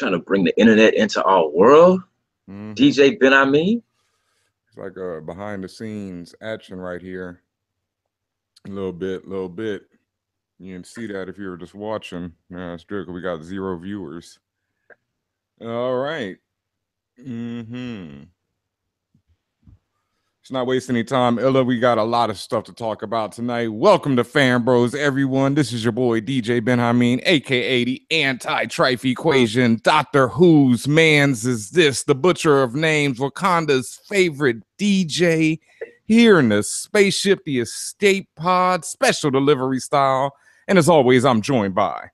trying to bring the internet into our world. DJ Ben Amin. It's like a behind the scenes action right here. A little bit. You can see that if you were just watching. Yeah, it's good because we got 0 viewers. All right. Let's not waste any time. Illa, we got a lot of stuff to talk about tonight. Welcome to Fan Bros, everyone. This is your boy, DJ Benjamin, a.k.a. the anti-trife equation. Doctor Who's mans is this, the butcher of names, Wakanda's favorite DJ, here in the spaceship, the escape pod, special delivery style. And as always, I'm joined by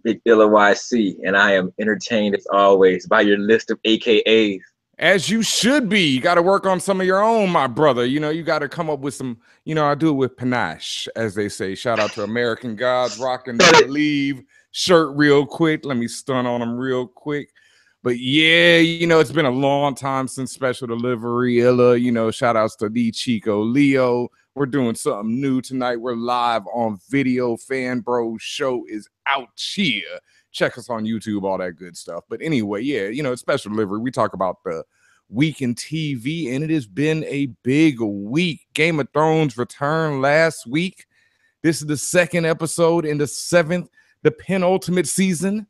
Big Illa YC, and I am entertained as always by your list of AKAs. As you should be. You got to work on some of your own, my brother. You know, you got to come up with some, I do it with panache, as they say. Shout out to American Gods, rocking the Believe shirt real quick. Let me stun on them real quick. But yeah, it's been a long time since special delivery. Illa, shout outs to D Chico Leo. We're doing something new tonight. We're live on video. FanBrosShow is out here. Check us on YouTube, all that good stuff. But anyway, yeah, it's special delivery. We talk about the week in TV, and it has been a big week. Game of Thrones returned last week. This is the 2nd episode in the 7th, the penultimate season.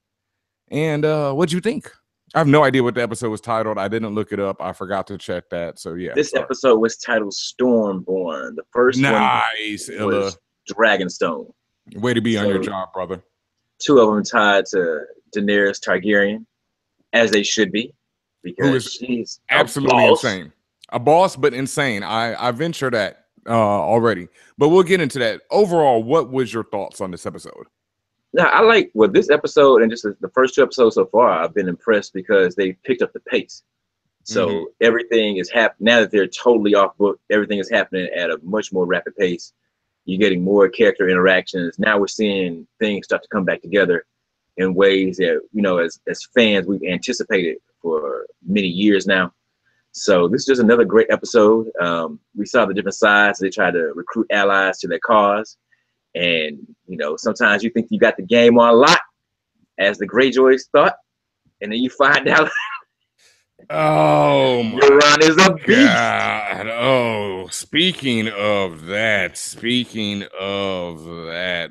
And what'd you think? I have no idea what the episode was titled. I didn't look it up. I forgot to check that. So yeah. This episode was titled Stormborn. The first one was Dragonstone. Way to be on your job, brother. 2 of them tied to Daenerys Targaryen, as they should be, because she's absolutely insane. A boss, but insane. I venture that already, but we'll get into that. Overall, what was your thoughts on this episode? Now, I like this episode and just the first 2 episodes so far. I've been impressed because they picked up the pace. So everything is happening now that they're totally off book. Everything is happening at a much more rapid pace. You're getting more character interactions. Now we're seeing things start to come back together in ways that, as fans, we've anticipated for many years now. So this is just another great episode. We saw the different sides. They try to recruit allies to their cause. And, sometimes you think you got the game on lock, as the Greyjoys thought. And then you find out oh, Euron is a beast. God. Oh, speaking of that.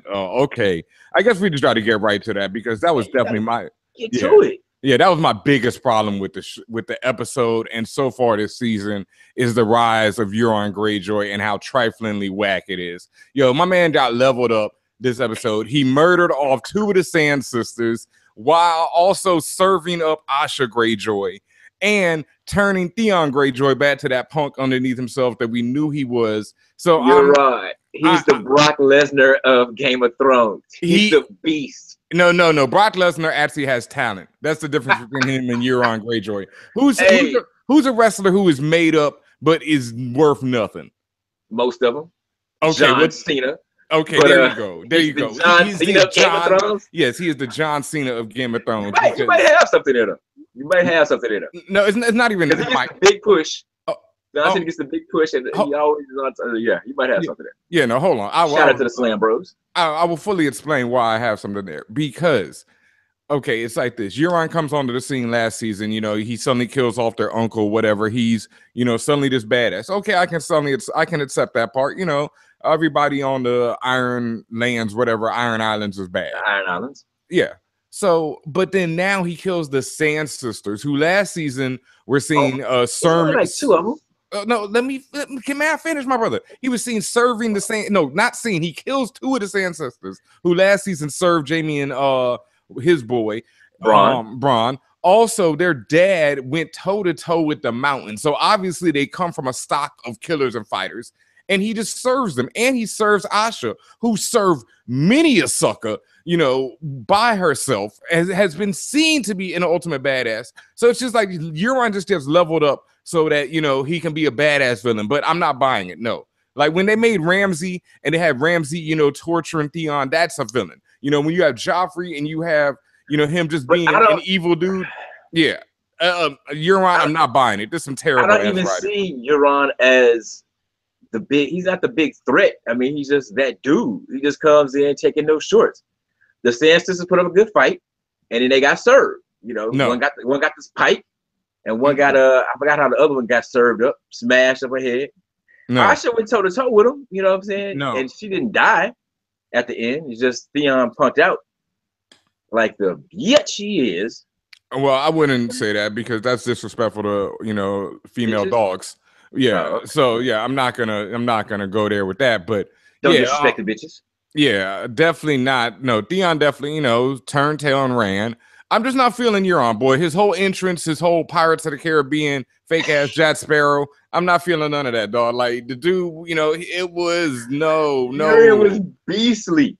Oh, okay. I guess we just try to get right to that because that was definitely get to it. Yeah, that was my biggest problem with the episode, and so far this season is the rise of Euron Greyjoy and how triflingly whack it is. Yo, my man got leveled up this episode. He murdered off 2 of the Sand Sisters while also serving up Asha Greyjoy and turning Theon Greyjoy back to that punk underneath himself that we knew he was. So you're right. He's the Brock Lesnar of Game of Thrones. He's the beast. No. Brock Lesnar actually has talent. That's the difference between him and Euron Greyjoy. Who's a wrestler who is made up but is worth nothing? Most of them. Okay, John Cena. Okay, but, there you go. John Cena of Game of Thrones? Yes, he is the John Cena of Game of Thrones. You might have something in him. No, it's not even. It's a big push. John Cena gets the big push, and he always is on. You might have something there. Yeah, no, hold on. Shout out to the Slam Bros. I will fully explain why I have something there. Because, okay, it's like this. Euron comes onto the scene last season. He suddenly kills off their uncle, whatever. He's, suddenly this badass. Okay, I can accept that part. Everybody on the Iron Lands, whatever, Iron Islands is bad. Iron Islands. Yeah. So, but then now he kills the Sand Sisters, who last season we're seeing sermon. Like 2 of them. No, can I finish, my brother? He was seen serving the same. No, not seen. He kills 2 of the Sand Sisters who last season served Jaime and his boy Bronn. Also, their dad went toe to toe with the Mountain. So obviously they come from a stock of killers and fighters. And he just serves them. And he serves Asha, who served many a sucker, by herself, has been seen to be an ultimate badass. So it's just like Euron just gets leveled up so that, he can be a badass villain. But I'm not buying it, no. Like when they made Ramsay and they had Ramsay, torturing Theon, that's a villain. When you have Joffrey and you have, him just being an evil dude. Yeah. Euron, I'm not buying it. There's some terrible. I don't even see Euron as he's not the big threat. I mean, he's just that dude. He just comes in taking no shorts. The Sand Sisters put up a good fight, and then they got served. You know, No. one got this pipe, and one got I forgot how the other one got served up, smashed up her head. No. Asha went toe to toe with him. You know what I'm saying? No. And she didn't die at the end. It's just Theon punked out like the yet she is. Well, I wouldn't say that because that's disrespectful to, you know, female dogs. Yeah. Oh, okay. So yeah, I'm not gonna go there with that. But Don't yeah, disrespect the bitches. yeah, definitely not. No, Theon definitely, you know, turned tail and ran. I'm just not feeling Euron, boy. His whole entrance, his whole Pirates of the Caribbean, fake ass Jack Sparrow. I'm not feeling none of that, dog. Like the dude, you know, it was no. It was beastly.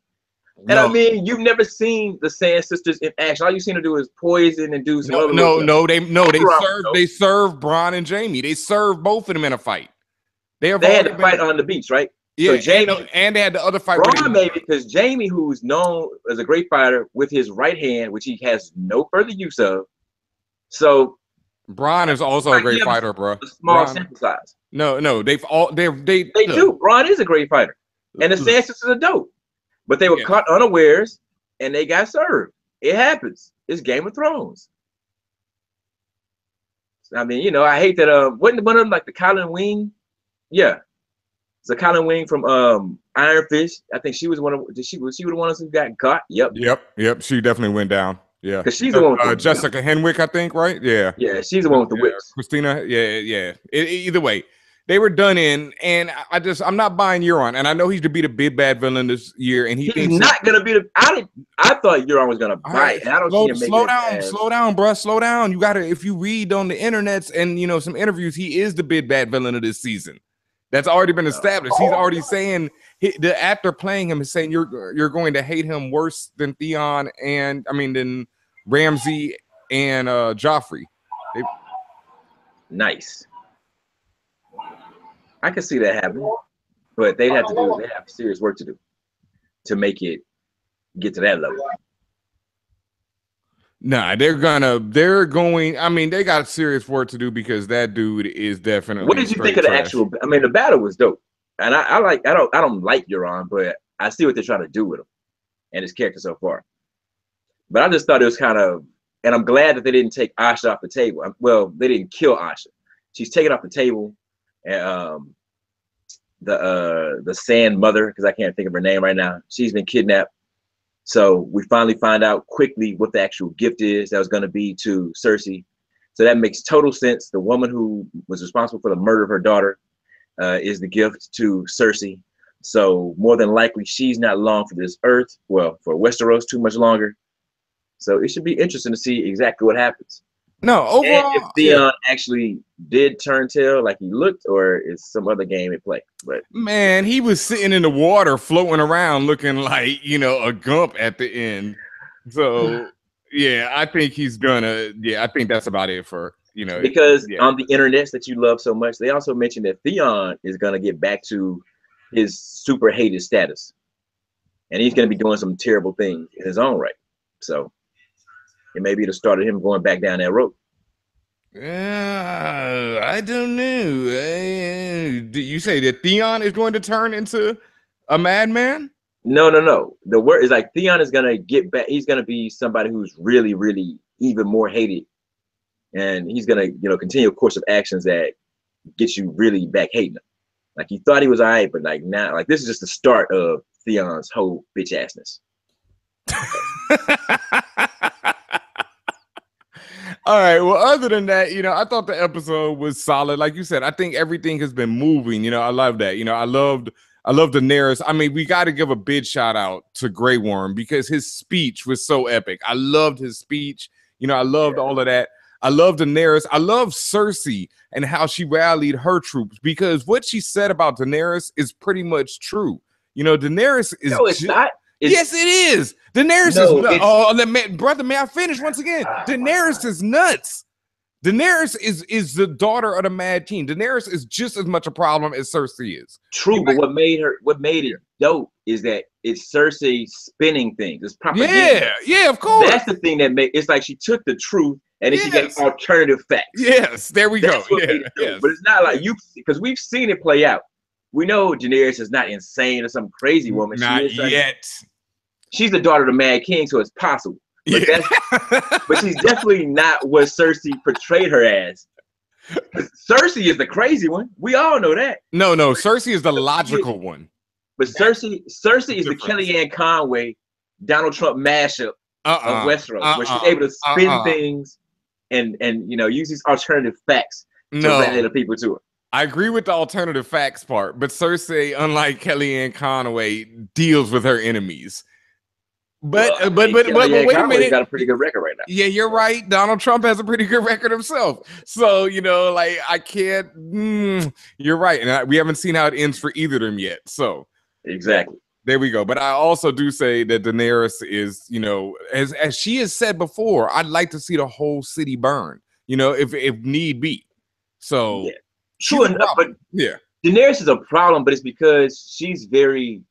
And No. I mean, you've never seen the Sand Sisters in action. All you've seen her do is poison and do some other stuff. They serve Bronn and Jaime. They served both of them in a fight. They had to fight on the beach, right? Yeah, so Jaime, and they had the other fight. Bronn maybe because Jaime, who's known as a great fighter with his right hand, which he has no further use of. So Bronn is also a great fighter, bro. A small sample size. No, they do. Bronn is a great fighter, and the Sand Sisters are dope. But they were caught unawares, and they got served. It happens. It's Game of Thrones. I mean, you know, I hate that. Wasn't one of them like the Colin Wing? Yeah, it's a Colin Wing from Iron Fist. I think she was one of. She was the one who got caught. Yep. She definitely went down. Yeah, because she's the one with Jessica Henwick, I think, right? Yeah. Yeah, she's the one with the whips. Christina. Yeah. Either way. They were done in, and I'm not buying Euron, and I know he's to be the big bad villain this year, and he's not gonna be the. I thought Euron was gonna bite, and I don't see him slow down, bro, slow down. You gotta, if you read on the internets and you know some interviews, he is the big bad villain of this season. That's already been established. He's already saying the actor playing him is saying you're going to hate him worse than Theon than Ramsay and Joffrey. Nice. I can see that happening, but they have serious work to do to make it get to that level. Nah, they're going. I mean, they got serious work to do because that dude is definitely. What did you think of the actual? I mean, the battle was dope, and I don't like Euron, but I see what they're trying to do with him and his character so far. But I just thought it was kind of, and I'm glad that they didn't take Asha off the table. Well, they didn't kill Asha. She's taken off the table. And the Sand Mother, because I can't think of her name right now, she's been kidnapped. So we finally find out quickly what the actual gift is that was going to be to Cersei. So that makes total sense. The woman who was responsible for the murder of her daughter is the gift to Cersei. So more than likely, she's not long for this earth. Well, for Westeros, too much longer. So it should be interesting to see exactly what happens. No, overall, and if Theon actually did turn tail like he looked, or is some other game at play? But man, he was sitting in the water, floating around, looking like a gump at the end. So yeah, I think he's gonna. Yeah, I think that's about it for because on the internet that you love so much, they also mentioned that Theon is gonna get back to his super hated status, and he's gonna be doing some terrible things in his own right. So. It may be the start of him going back down that road. I don't know. Do you say that Theon is going to turn into a madman? No. The word is like Theon is gonna get back. He's gonna be somebody who's really, really even more hated, and he's gonna continue a course of actions that gets you really back hating him. Like you thought he was alright, but like now, like this is just the start of Theon's whole bitch assness. All right. Well, other than that, I thought the episode was solid. Like you said, I think everything has been moving. I love that. I love Daenerys. I mean, we got to give a big shout out to Grey Worm because his speech was so epic. I loved his speech. I loved all of that. I love Daenerys. I love Cersei and how she rallied her troops because what she said about Daenerys is pretty much true. Daenerys is. No, it's not. Yes, it is. Daenerys is brother. May I finish once again? Daenerys is nuts. Daenerys is the daughter of the Mad King. Daenerys is just as much a problem as Cersei is. True, but what made it dope is that it's Cersei spinning things. It's propaganda. Yeah, of course. That's the thing that made it's like she took the truth and then she got alternative facts. Yes, there we go. Yes. But it's not like because we've seen it play out. We know Daenerys is not insane or some crazy woman. Not yet. She's the daughter of the Mad King, so it's possible. But but she's definitely not what Cersei portrayed her as. Cersei is the crazy one. We all know that. No, Cersei is the logical one. But Cersei is the Kellyanne Conway, Donald Trump mashup of Westeros, where she's able to spin things and use these alternative facts to rally the people to her. I agree with the alternative facts part, but Cersei, unlike Kellyanne Conway, deals with her enemies. But wait a minute, got a pretty good record right now. Yeah, you're right. Donald Trump has a pretty good record himself. So I can't. You're right, and we haven't seen how it ends for either of them yet. So exactly, there we go. But I also do say that Daenerys is, as she has said before, I'd like to see the whole city burn. If need be. So yeah, true enough. But yeah, Daenerys is a problem, but it's because she's very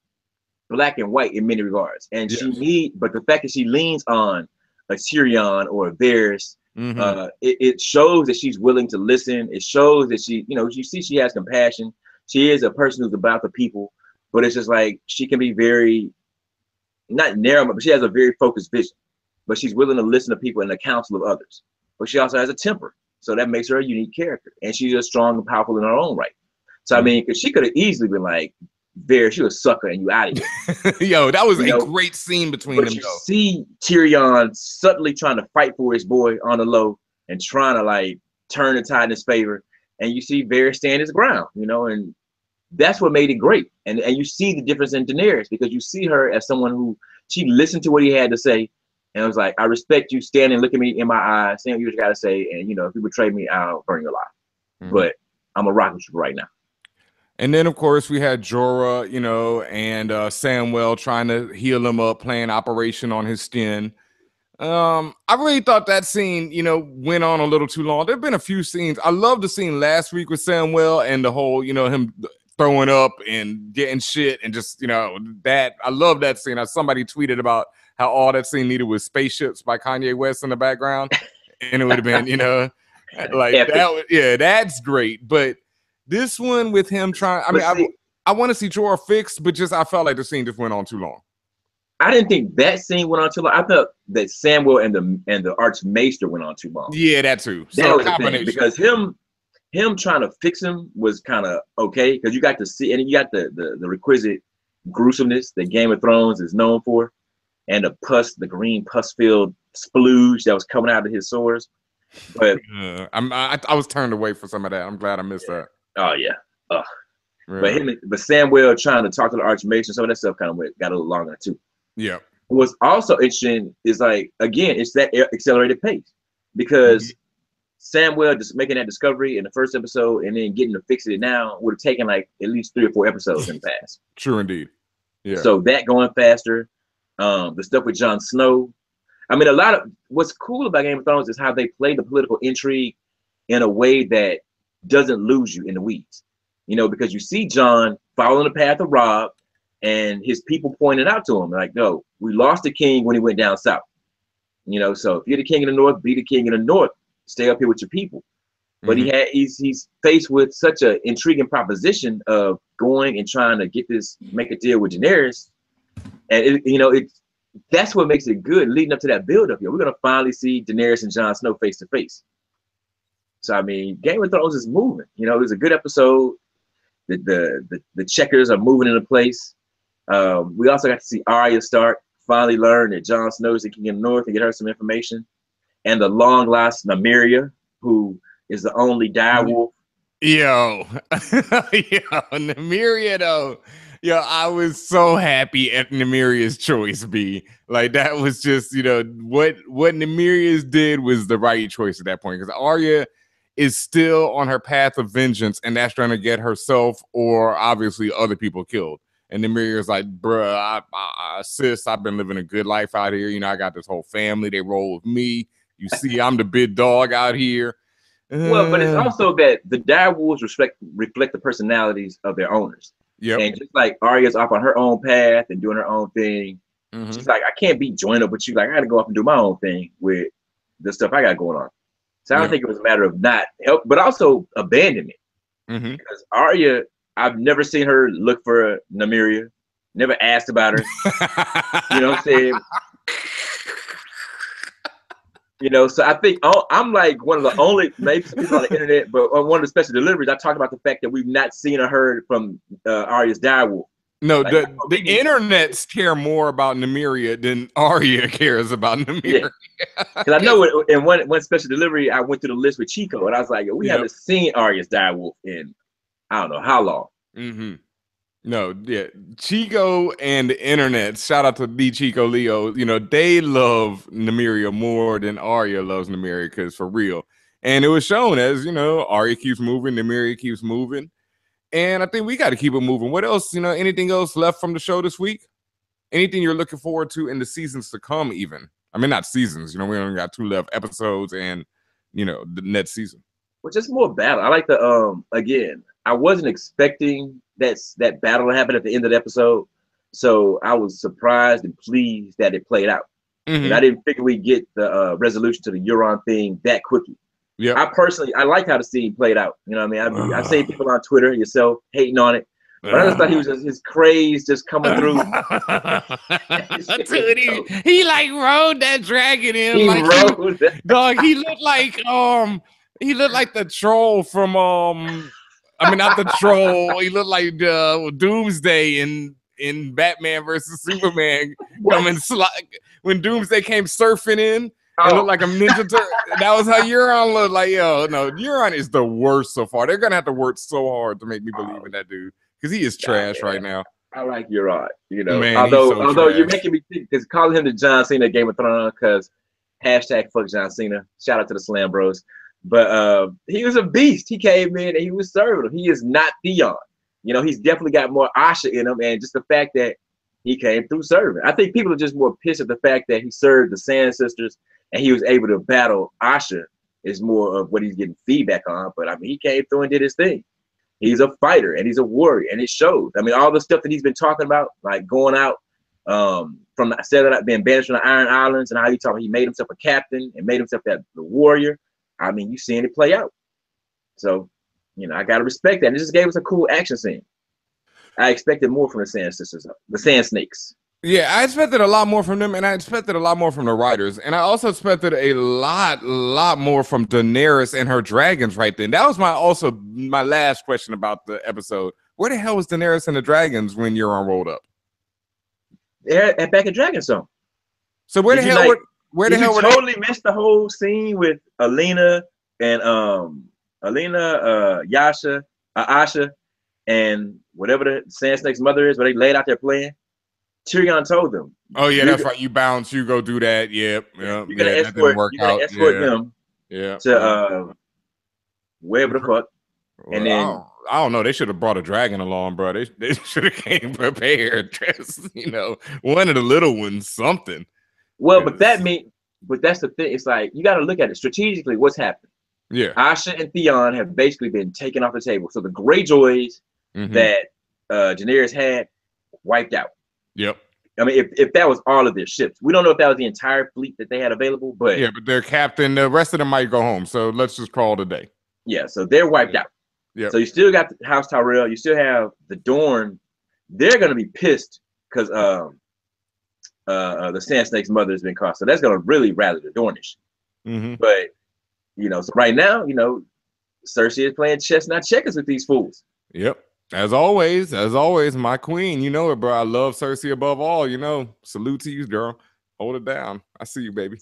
black and white in many regards, and but the fact that she leans on a Tyrion or a Varys, it shows that she's willing to listen. It shows that you see she has compassion. She is a person who's about the people, but it's just like she can be very not narrow, but she has a very focused vision. But she's willing to listen to people and the counsel of others. But she also has a temper, so that makes her a unique character, and she's just strong and powerful in her own right. So I mean, because she could have easily been like, Varys, you a sucker and you out of here. Yo, that was a great scene between them. You see Tyrion subtly trying to fight for his boy on the low and trying to turn the tide in his favor. And you see Varys stand his ground, and that's what made it great. And you see the difference in Daenerys because you see her as someone who she listened to what he had to say and was like, I respect you, stand and look at me in my eyes, saying what you got to say. And if you betray me, I'll burn you alive. But I'm a rocket ship right now. And then, of course, we had Jorah, and Samwell trying to heal him up, playing Operation on his skin. I really thought that scene, went on a little too long. There have been a few scenes. I love the scene last week with Samwell and the whole, him throwing up and getting shit and just, that. I love that scene. Somebody tweeted about how all that scene needed was Spaceships by Kanye West in the background. And it would have been, that's great. But this one with him trying, I want to see Jorah fixed, but I felt like the scene just went on too long. I didn't think that scene went on too long. I thought that Samwell and the Archmaester went on too long. Yeah, that too. That was the thing, because him trying to fix him was kind of okay, because you got to see, and you got the requisite gruesomeness that Game of Thrones is known for, and the green pus-filled splooge that was coming out of his sores. But I was turned away from some of that. I'm glad I missed that. Oh yeah. Really? But Samwell trying to talk to the Archmaester, some of that stuff kind of got a little longer too. Yeah. What's also interesting is it's that accelerated pace, because Samwell just making that discovery in the first episode and then getting to fix it now would have taken at least 3 or 4 episodes in the past. True indeed. Yeah. So that going faster, the stuff with Jon Snow. I mean, what's cool about Game of Thrones is how they play the political intrigue in a way that doesn't lose you in the weeds. Because you see Jon following the path of Robb and his people pointing out to him, like, no, we lost the king when he went down south. So if you're the king of the north, be the king of the north. Stay up here with your people. But he's faced with such an intriguing proposition of going and trying to make a deal with Daenerys. And that's what makes it good leading up to that build up here. We're gonna finally see Daenerys and Jon Snow face to face. So I mean, Game of Thrones is moving. It was a good episode. The checkers are moving into place. We also got to see Arya Stark finally learn that Jon Snow is the king of the north and get her some information. And the long lost Nymeria, who is the only direwolf. Yo, Nymeria though. Yo, I was so happy at Nymeria's choice, B. That was just, what Nymeria's did was the right choice at that point, because Arya is still on her path of vengeance, and that's trying to get herself or obviously other people killed. And Nymeria's like, bruh, sis, I've been living a good life out here. I got this whole family. They roll with me. You see, I'm the big dog out here. Well, but it's also that the direwolves reflect the personalities of their owners. Yep. And just like Arya's off on her own path and doing her own thing, she's like, I can't be joined up with you. I got to go off and do my own thing with the stuff I got going on. So I don't think it was a matter of not help, but also abandon it. Because Arya, I've never seen her look for Nymeria, never asked about her. You know what I'm saying? You know, so I think I'm like one of the only, maybe some people on the internet, but on one of the special deliveries, I talked about the fact that we've not seen or heard from Arya's direwolf. No, Like, the internets care more about Nymeria than Arya cares about yeah, Nymeria. because I know in one special delivery, I went through the list with Chico, and I was like, we Yep. haven't seen Arya's direwolf in I don't know how long. Mm-hmm. No, yeah, Chico and the internet. Shout out to D Chico Leo. You know, they love Nymeria more than Arya loves Nymeria, because for real. And it was shown as, you know, Arya keeps moving, Nymeria keeps moving. And I think we got to keep it moving. What else? You know, anything else left from the show this week? Anything you're looking forward to in the seasons to come, even? I mean, not seasons. You know, we only got 2 left episodes and, you know, the next season. Well, just more battle. I like the again, I wasn't expecting that battle to happen at the end of the episode. So I was surprised and pleased that it played out. Mm-hmm. And I didn't figure we'd get the resolution to the Euron thing that quickly. Yeah, I like how the scene played out. You know what I mean? I've seen people on Twitter, yourself, hating on it. But I just thought he was just his craze just coming through. Dude, he like rode that dragon in. He like rode dog, he looked like the troll from I mean, not the troll. He looked like Doomsday in Batman versus Superman coming when Doomsday came surfing in. It looked like a Ninja Turtle. That was how Euron looked like. Yo, no, Euron is the worst so far. They're gonna have to work so hard to make me believe in that dude, because he is trash right now. I like Euron, you know. Man, although you're making me think, because calling him the John Cena of Game of Thrones, because hashtag fuck John Cena. Shout out to the Slam Bros. But he was a beast. He came in and he was serving him. He is not Theon. You know, he's definitely got more Asha in him, and just the fact that he came through serving. I think people are just more pissed at the fact that he served the Sand Sisters and he was able to battle Asha is more of what he's getting feedback on. But I mean, he came through and did his thing. He's a fighter and he's a warrior, and it shows. I mean, all the stuff that he's been talking about, like going out from being banished from the Iron Islands, and how he made himself a captain and made himself the warrior. I mean, you've seen it play out. So, you know, I gotta respect that. And it just gave us a cool action scene. I expected more from the Sand Sisters, the Sand Snakes. Yeah, I expected a lot more from them, and I expected a lot more from the writers, and I also expected a lot more from Daenerys and her dragons right then. That was my last question about the episode. Where the hell was Daenerys and the dragons when Euron rolled up? They're back at Dragonstone. So where the hell were they? Totally missed the whole scene with Alina and Yasha, Asha, and whatever the Sand Snake's mother is, where they laid out their plan. Tyrion told them. Oh yeah, that's right. You bounce, you go do that. Yep. You're gonna escort them. Yeah. To wherever the fuck. Well, and then I don't know. They should have brought a dragon along, bro. They should have came prepared. You know, one of the little ones, something. Well, but that's the thing. It's like you got to look at it strategically. What's happening? Yeah. Asha and Theon have basically been taken off the table. So the Greyjoys that Daenerys had wiped out. Yep. I mean, if that was all of their ships, we don't know if that was the entire fleet that they had available, but yeah, but their captain, the rest of them might go home. So let's just call it a day. Yeah, so they're wiped out. Yeah. So you still got the House Tyrell, you still have the Dorne. They're gonna be pissed because the Sand Snake's mother has been caught. So that's gonna really rally the Dornish. But you know, so right now, you know, Cersei is playing chess, not checkers with these fools. Yep. As always, my queen. You know it, bro. I love Cersei above all. You know, salute to you, girl. Hold it down. I see you, baby.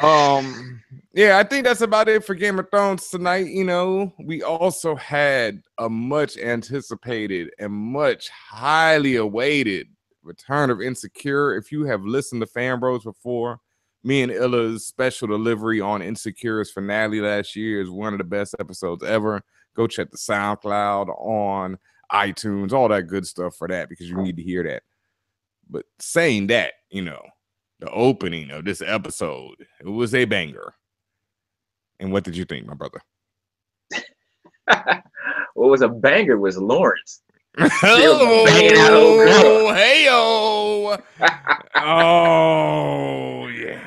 Yeah, I think that's about it for Game of Thrones tonight. You know, we also had a much anticipated and much highly awaited return of Insecure. If you have listened to Fan Bros before, me and Illa's special delivery on Insecure's finale last year is one of the best episodes ever. Go check the SoundCloud, on iTunes, all that good stuff for that, because you need to hear that. But saying that, you know, the opening of this episode, it was a banger. And what did you think, my brother? What was a banger was Lawrence. Oh, hey-o. Oh, yeah.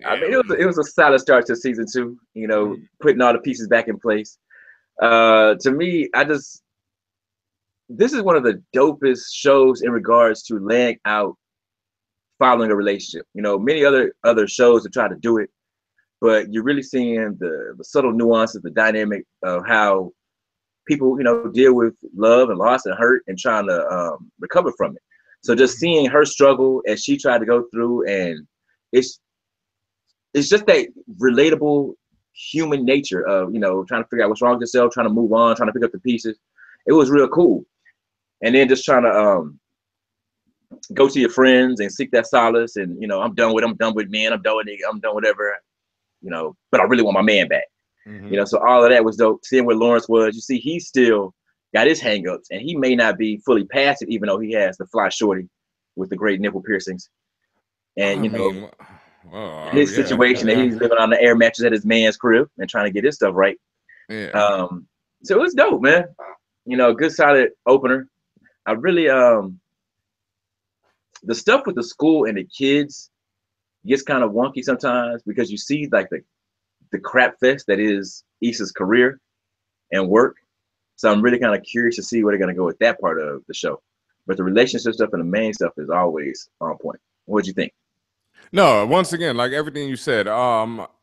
I mean, it was a solid start to season 2, you know, putting all the pieces back in place. To me, this is one of the dopest shows in regards to laying out following a relationship. You know, many other shows have tried to do it, but you're really seeing the subtle nuances, the dynamic of how people, deal with love and loss and hurt and trying to recover from it. So just seeing her struggle as she tried to go through, and it's just that relatable human nature of, trying to figure out what's wrong with yourself, trying to move on, trying to pick up the pieces. It was real cool. And then just trying to go to your friends and seek that solace, and I'm done with men, I'm done with nigga, I'm done with whatever, but I really want my man back. So all of that was dope. Seeing where Lawrence was, you see, he still got his hangups, and he may not be fully past it, even though he has the fly shorty with the great nipple piercings, and his situation that he's living on the air mattress at his man's crib and trying to get his stuff right. Yeah. So it was dope, man. Good solid opener. I really the stuff with the school and the kids gets kind of wonky sometimes, because you see like the crap fest that is Issa's career and work. So I'm really kind of curious to see where they're going to go with that part of the show. But the relationship stuff and the main stuff is always on point. What'd you think? No, once again, like everything you said,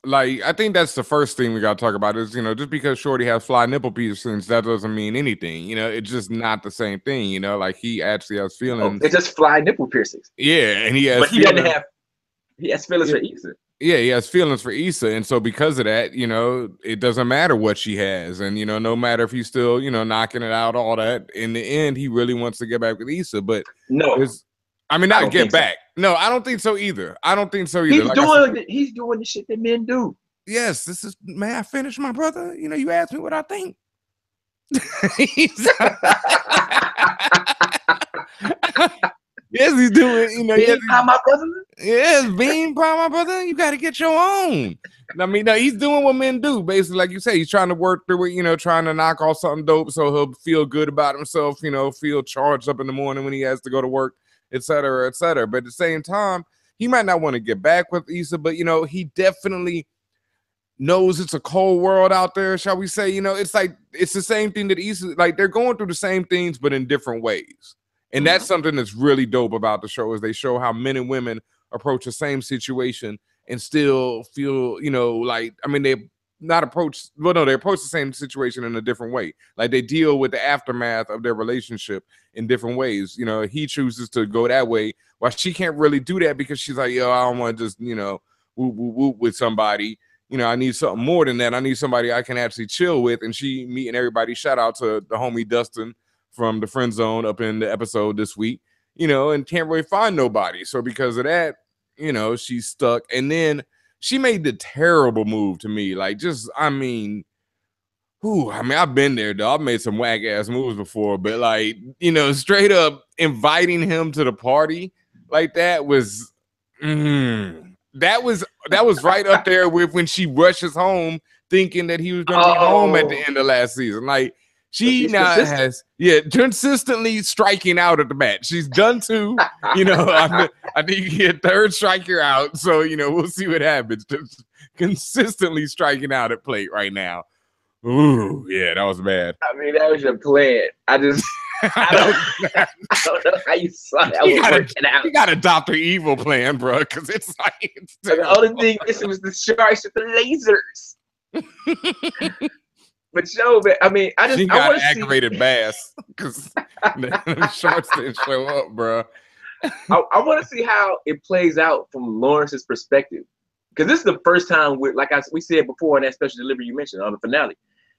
like I think that's the first thing we got to talk about is, just because Shorty has fly nipple piercings, that doesn't mean anything. It's just not the same thing. Like he actually has feelings. No, it's just fly nipple piercings. Yeah, and he has. But he doesn't have. He has feelings for Issa. Yeah, he has feelings for Issa, and so because of that, it doesn't matter what she has, and no matter if he's still, knocking it out, all that. In the end, he really wants to get back with Issa, but no. Not get back. So. No, I don't think so either. He's doing the shit that men do. Yes, may I finish, my brother? You asked me what I think. Yes, he's doing, Being by my brother? Yes, being by my brother, you got to get your own. No, he's doing what men do, basically, like you say. He's trying to work through it, trying to knock off something dope so he'll feel good about himself, feel charged up in the morning when he has to go to work, et cetera, et cetera. But at the same time, he might not want to get back with Issa, but, he definitely knows it's a cold world out there, shall we say. It's like, it's the same thing that Issa, like they're going through the same things, but in different ways. And that's something that's really dope about the show, is they show how men and women approach the same situation and still feel, they approach the same situation in a different way. Like they deal with the aftermath of their relationship in different ways. He chooses to go that way while she can't really do that because she's like, yo, I don't want to just, whoop, whoop, whoop with somebody. I need something more than that. I need somebody I can actually chill with. And she meeting everybody. Shout out to the homie Dustin from the Friend Zone up in the episode this week, and can't really find nobody. So because of that, she's stuck. And then she made the terrible move to me. Like, I've been there, though. I've made some whack ass moves before, but like, straight up inviting him to the party like that was, that was right up there with when she rushes home thinking that he was going to be home at the end of last season. Like, she now has, consistently striking out at the bat. She's done two. I think you get third striker out. So, we'll see what happens. Just consistently striking out at plate right now. Ooh, yeah, that was bad. That was your plan. I don't know how you saw that working out. You got a Dr. Evil plan, bro, because it's like... the only thing missing was the sharks with the lasers. But show, man, she got an aggravated bass because the sharks didn't show up, bro. I want to see how it plays out from Lawrence's perspective, because this is the first time we said before in that special delivery you mentioned on the finale,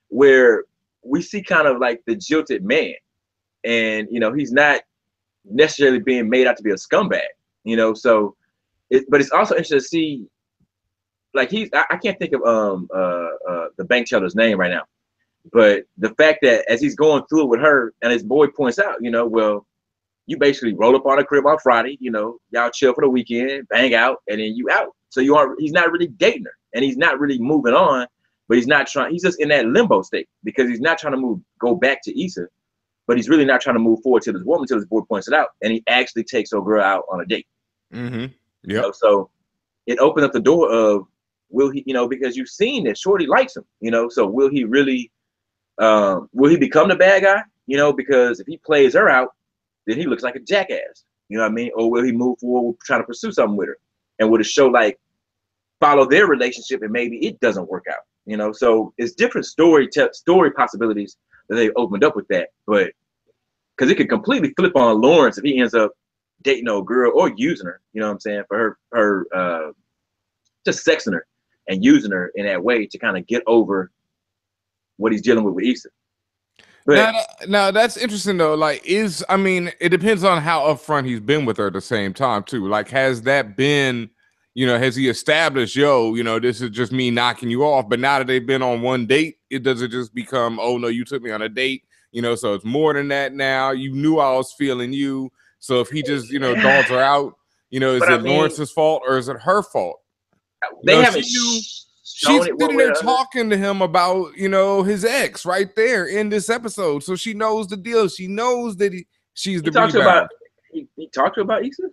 where we see kind of like the jilted man, and he's not necessarily being made out to be a scumbag, So, but it's also interesting to see, like I can't think of the bank teller's name right now. But the fact that as he's going through it with her, and his boy points out, well, you basically roll up on a crib on Friday, y'all chill for the weekend, bang out, and then you out. So he's not really dating her, and he's not really moving on, but he's just in that limbo state, because he's not trying to go back to Issa, but he's really not trying to move forward to this woman until his boy points it out, and he actually takes her girl out on a date. Yeah. So it opens up the door of, will he, because you've seen that Shorty likes him, so will he really, will he become the bad guy? Because if he plays her out, then he looks like a jackass. Or will he move forward trying to pursue something with her? And with a show like follow their relationship and maybe it doesn't work out, you know. So it's different story possibilities that they opened up with that, but because it could completely flip on Lawrence if he ends up dating a girl or using her, you know what I'm saying, for her just sexing her and using her in that way to kind of get over what he's dealing with Issa. But now that's interesting though. Like, I mean, it depends on how upfront he's been with her at the same time too. Like, has that been, you know, has he established, yo, you know, this is just me knocking you off? But now that they've been on one date, it doesn't just become, oh no, you took me on a date, you know, so it's more than that now. You knew I was feeling you. So if he just, you know, dogs her out, you know, is it Lawrence's fault or is it her fault? They haven't she's sitting there talking to him about, you know, his ex right there in this episode. So she knows the deal. She knows that she's the rebound. He talked to her about Issa?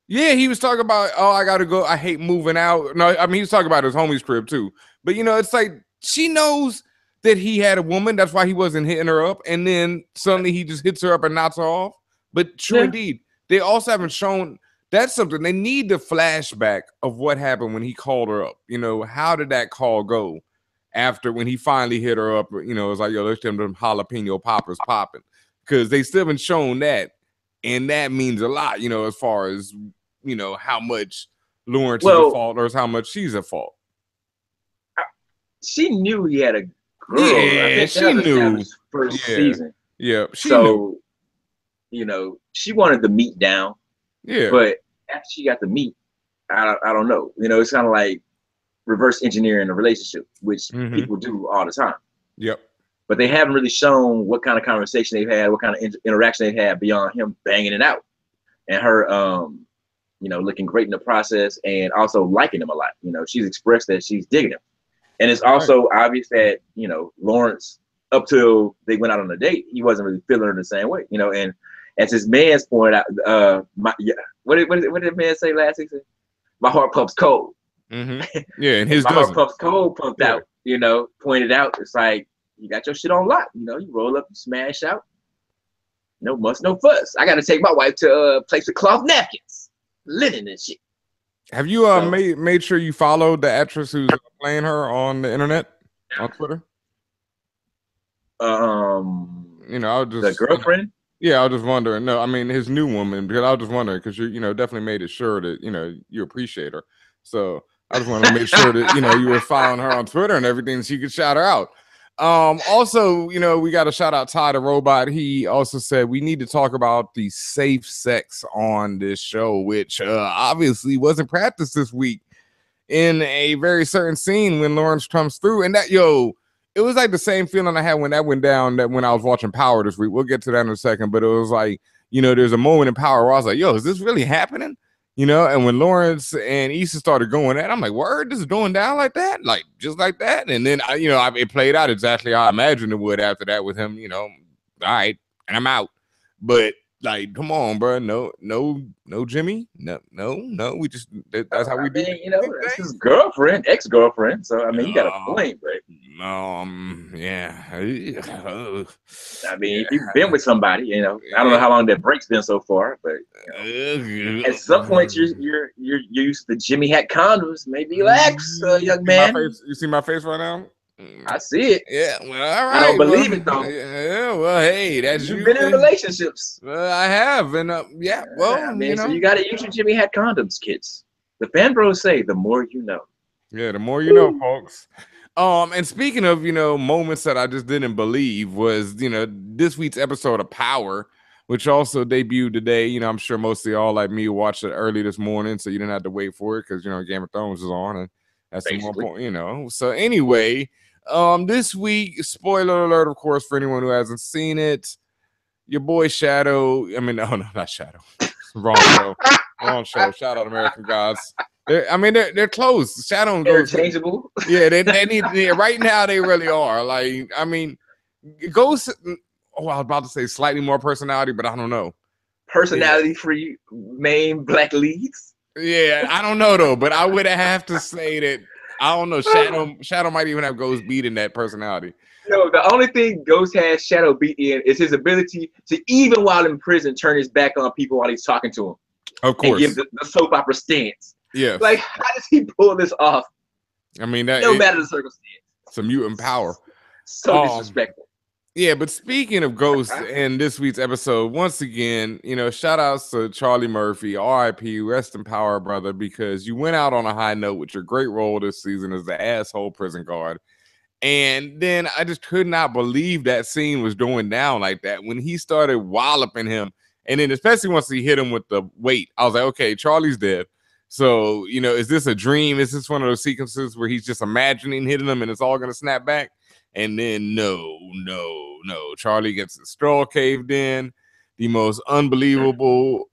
Yeah, he was talking about, oh, I got to go. I hate moving out. No, I mean, he was talking about his homie's crib too. But, you know, it's like she knows that he had a woman. That's why he wasn't hitting her up. And then suddenly he just hits her up and knocks her off. But true indeed, they also haven't shown. That's something they need the flashback of what happened when he called her up. You know, how did that call go after when he finally hit her up? You know, it's like, yo, let's get them jalapeno poppers popping, because they still haven't shown that. And that means a lot, you know, as far as, you know, how much Lawrence is at fault or how much she's at fault. She knew he had a girl. Yeah, she knew. First season. Yeah, she knew. You know, she wanted the meat down. Yeah, but after she got the meat, I don't know. You know, it's kind of like reverse engineering a relationship, which people do all the time. Yep. But they haven't really shown what kind of conversation they've had, what kind of interaction they've had beyond him banging it out, and her, you know, looking great in the process, and also liking him a lot. You know, she's expressed that she's digging him, and it's also obvious that, you know, Lawrence, up till they went out on a date, he wasn't really feeling her the same way. You know, and as his man's pointed out, what did the man say last week? My heart pumps cold. Yeah, and his my heart pumps cold pumped out. You know, pointed out. It's like, you got your shit on lock. You know, you roll up, you smash out. No muss, no fuss. I got to take my wife to a place with cloth napkins, linen and shit. Have you made sure you followed the actress who's playing her on the internet, on Twitter? You know, I was just the girlfriend. Yeah, I was just wondering. No, I mean his new woman, because I was just wondering, because you know, definitely made it sure that, you know, you appreciate her. So I just wanted to make sure that, you know, you were following her on Twitter and everything, so you could shout her out. Also, you know, we got to shout out Ty the Robot. He also said we need to talk about the safe sex on this show, which obviously wasn't practiced this week in a very certain scene when Lawrence comes through, and that, yo, it was like the same feeling I had when that went down, that when I was watching Power this week. We'll get to that in a second, but it was like, you know, there's a moment in Power where I was like, yo, is this really happening? You know, and when Lawrence and Issa started going at, I'm like, word, this is going down like that, like just like that. And then, you know, it played out exactly how I imagined it would after that with him, you know, all right, and I'm out. But like, come on, bro, no, Jimmy, no, we just, that's how we do it. You know, that's his girlfriend, ex-girlfriend. So I mean, you got a point, but yeah. I mean, if you've been with somebody, you know, I don't know how long that break's been so far, but you know, at some point you're used to Jimmy hat condoms. Maybe relax, young man. You see my face right now? I see it. Yeah, well, all right. I don't believe it though. Yeah, well, hey, that's you've been in relationships. I have, and yeah, well, I mean, you know, so you got to use your Jimmy hat condoms, kids. The fan bros say, the more you know. Yeah, the more you know, folks. And speaking of, you know, moments that I just didn't believe was, you know, this week's episode of Power, which also debuted today. You know, I'm sure most of y'all like me watched it early this morning, so you didn't have to wait for it because, you know, Game of Thrones is on, and that's the more point, you know. So anyway, this week, spoiler alert, of course, for anyone who hasn't seen it, your boy Shadow. I mean, no, not Shadow. Wrong show. Wrong show. Shout out American Gods. They're close. Shadow and Ghost. Interchangeable. Yeah, they need. Yeah, right now they really are. Like, I mean, Ghost. Oh, I was about to say slightly more personality, but I don't know. Personality free main black leads. Yeah, I don't know though, but I would have to say that I don't know. Shadow might even have Ghost beat in that personality. No, the only thing Ghost has Shadow beat in is his ability to, even while in prison, turn his back on people while he's talking to them. Of course, and give the soap opera stance. Yeah, like how does he pull this off I mean, that No matter the circumstance. some mutant power. So disrespectful. Yeah, but speaking of ghosts in this week's episode, once again, shout outs to Charlie Murphy, R.I.P., rest in power, brother, because you went out on a high note with your great role this season as the asshole prison guard. And then I just could not believe that scene was going down like that when he started walloping him. And then especially once he hit him with the weight, I was like, okay, Charlie's dead. So, is this a dream? Is this one of those sequences where he's just imagining hitting him and it's all going to snap back? And then no. Charlie gets his straw caved in. The most unbelievable,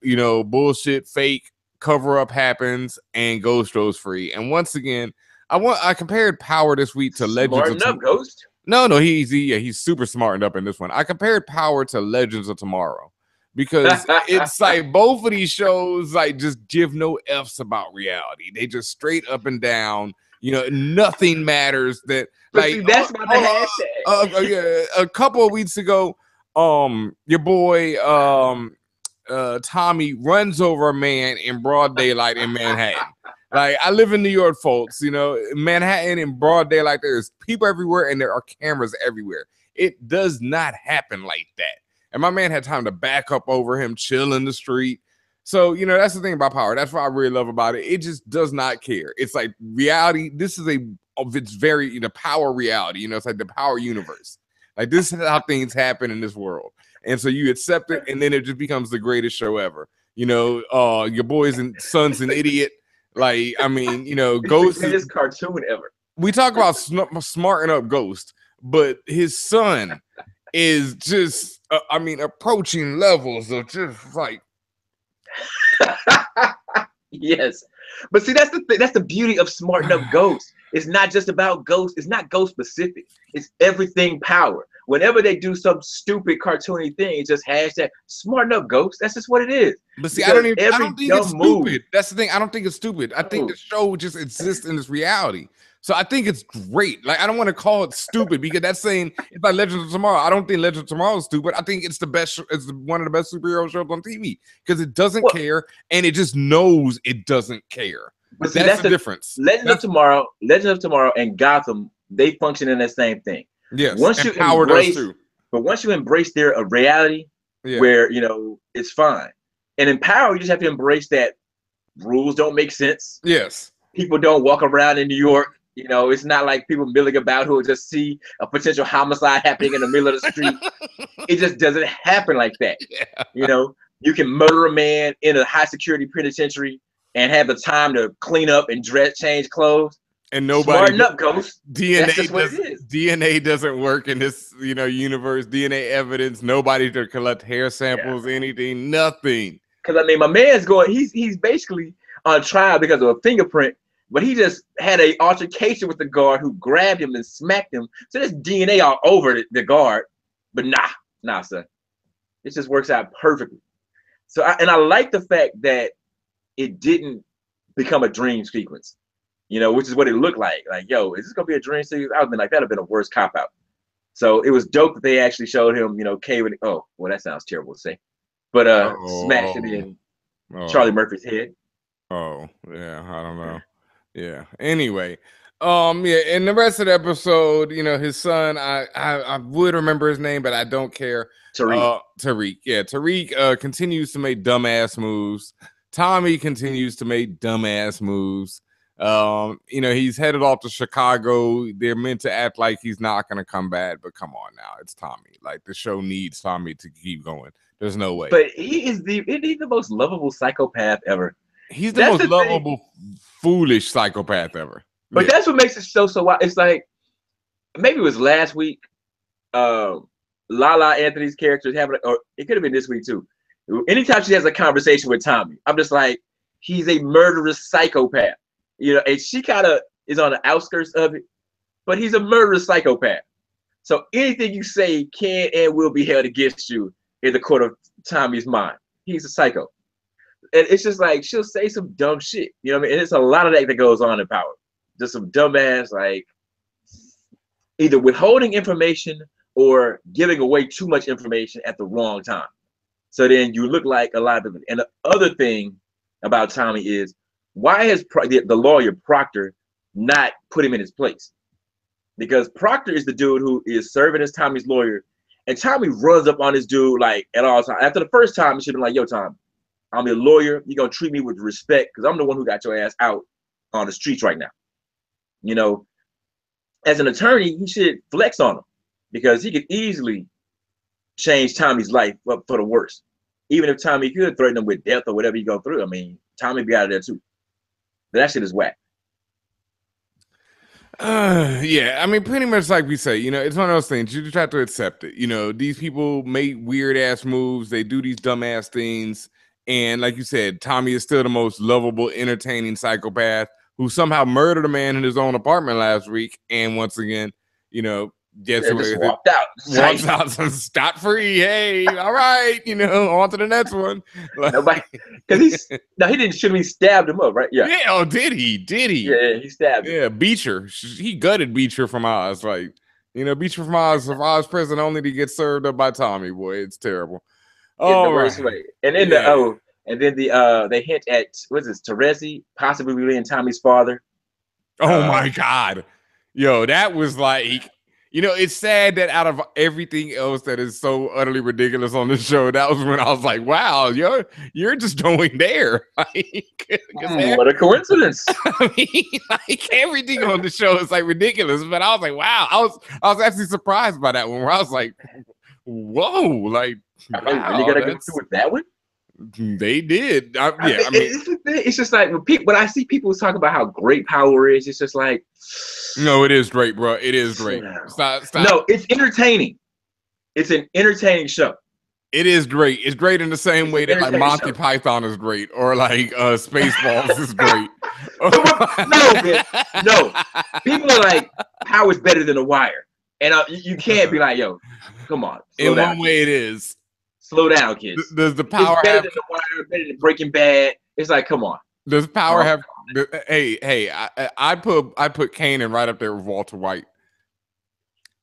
bullshit, fake cover-up happens and Ghost goes free. And once again, I compared Power this week to Legends of Tomorrow. Ghost? No, he's super smartened up in this one. I compared Power to Legends of Tomorrow because it's like both of these shows like just give no F's about reality. They just straight up and down. Nothing matters. That but see, that's about the hashtag. A couple of weeks ago, your boy Tommy runs over a man in broad daylight in Manhattan. Like, I live in New York, folks. Manhattan in broad daylight, there's people everywhere and there are cameras everywhere. It does not happen like that. And my man had time to back up over him, chill in the street. So, that's the thing about Power. That's what I really love about it. It just does not care. It's like reality. It's very, Power reality. It's like the Power universe. Like, this is how things happen in this world. And so you accept it, and then it just becomes the greatest show ever. Your boy's son's an idiot. Like, I mean, Ghost is the greatest cartoon ever. We talk about smarting up Ghost, but his son is just, approaching levels of just like. Yes, but see, that's the thing. That's the beauty of smarting up Ghost. It's not just about Ghost. It's not Ghost specific. It's everything Power. Whenever they do some stupid cartoony thing, it's just hashtag smarten up Ghost. That's just what it is. But see, I don't think it's stupid. That's the thing. I don't think it's stupid. I think the show just exists in this reality. So I think it's great. Like, I don't want to call it stupid because that's saying it's like Legends of Tomorrow. I don't think Legends of Tomorrow is stupid. I think it's the best. It's one of the best superhero shows on TV because it doesn't care and it just knows it doesn't care. But see, that's the difference. Legends of Tomorrow, and Gotham, they function in the same thing. Yes. Once you embrace, but once you embrace their reality, where it's fine. And in Power, you just have to embrace that rules don't make sense. Yes. People don't walk around in New York. It's not like people milling about who will just see a potential homicide happening in the middle of the street. It just doesn't happen like that. Yeah. You can murder a man in a high security penitentiary and have the time to clean up and change clothes. And nobody up, Ghost. DNA doesn't work in this, universe. DNA evidence. Nobody to collect hair samples, anything, nothing. Because my man's going. He's basically on trial because of a fingerprint. But he just had an altercation with the guard who grabbed him and smacked him. So there's DNA all over the guard. But nah, son. It just works out perfectly. So I like the fact that it didn't become a dream sequence, which is what it looked like. Like, yo, is this gonna be a dream sequence? I would have been like, that'd have been a worse cop out. So it was dope that they actually showed him, caving. Oh, well, that sounds terrible to say, but smashing in Charlie Murphy's head. Oh, yeah, I don't know. Yeah. Anyway, in the rest of the episode, his son, I would remember his name, but I don't care. Tariq. Yeah, Tariq continues to make dumbass moves. Tommy continues to make dumbass moves. He's headed off to Chicago. They're meant to act like he's not going to come back, but come on now, it's Tommy. Like, the show needs Tommy to keep going. There's no way. But he's the most lovable psychopath ever. He's the most lovable, foolish psychopath ever. But that's what makes it so wild. It's like, maybe it was last week, Lala Anthony's character is having, or it could have been this week too. Anytime she has a conversation with Tommy, I'm just like, he's a murderous psychopath. And she kind of is on the outskirts of it, but he's a murderous psychopath. So anything you say can and will be held against you in the court of Tommy's mind. He's a psycho. And it's just like, she'll say some dumb shit. You know what I mean? And it's a lot of that goes on in Power. Just some dumbass, like, either withholding information or giving away too much information at the wrong time. So then you look like a lot of people. And the other thing about Tommy is, why has the lawyer Proctor not put him in his place. Because Proctor is the dude who is serving as Tommy's lawyer, and Tommy runs up on this dude like at all times. After the first time, he should have been like, "Yo, Tom, I'm your lawyer. You're gonna treat me with respect because I'm the one who got your ass out on the streets right now." You know, as an attorney, he should flex on him because he could easily change Tommy's life up for the worse. Even if Tommy could threaten him with death or whatever you go through, I mean, Tommy be out of there too. But that shit is whack. Yeah, I mean, pretty much like we say, you know, it's one of those things. You just have to accept it. You know, these people make weird ass moves. They do these dumbass things. And like you said, Tommy is still the most lovable, entertaining psychopath who somehow murdered a man in his own apartment last week. And once again, you know, gets away just with walked out. Walks out scot free. Hey, all right, you know, on to the next one. Nobody, because he didn't shoot him. He stabbed him up, right? Yeah. Yeah. Oh, did he? Did he? Yeah, he stabbed him. Yeah, Beecher. He gutted Beecher from Oz. Like, you know, Beecher from Oz, of Oz prison only to get served up by Tommy. Boy, it's terrible. In the worst way. And then they hint at what's this, Terezi possibly being Tommy's father. Oh my God. Yo, that was like, you know, it's sad that out of everything else that is so utterly ridiculous on the show, that was when I was like, wow, you're just going there. Like, what a coincidence. I mean, like everything on the show is like ridiculous, but I was like, wow, I was actually surprised by that one where I was like, whoa, like, wow, you gotta go through with that one? They did. I mean, it's just like when I see people talk about how great Power is, it's just like, no, it is great, bro. It is great. Stop. No, it's entertaining. It's an entertaining show. It is great. It's great in the same way that like Monty Python is great, or like Spaceballs is great. No. People are like, Power's better than The Wire, and you can't be like, yo, come on. In one way, it is. Slow down, kids. Does the Power better than The Wire, better than Breaking Bad? It's like, come on. Does Power have? Hey, I put Kanan right up there with Walter White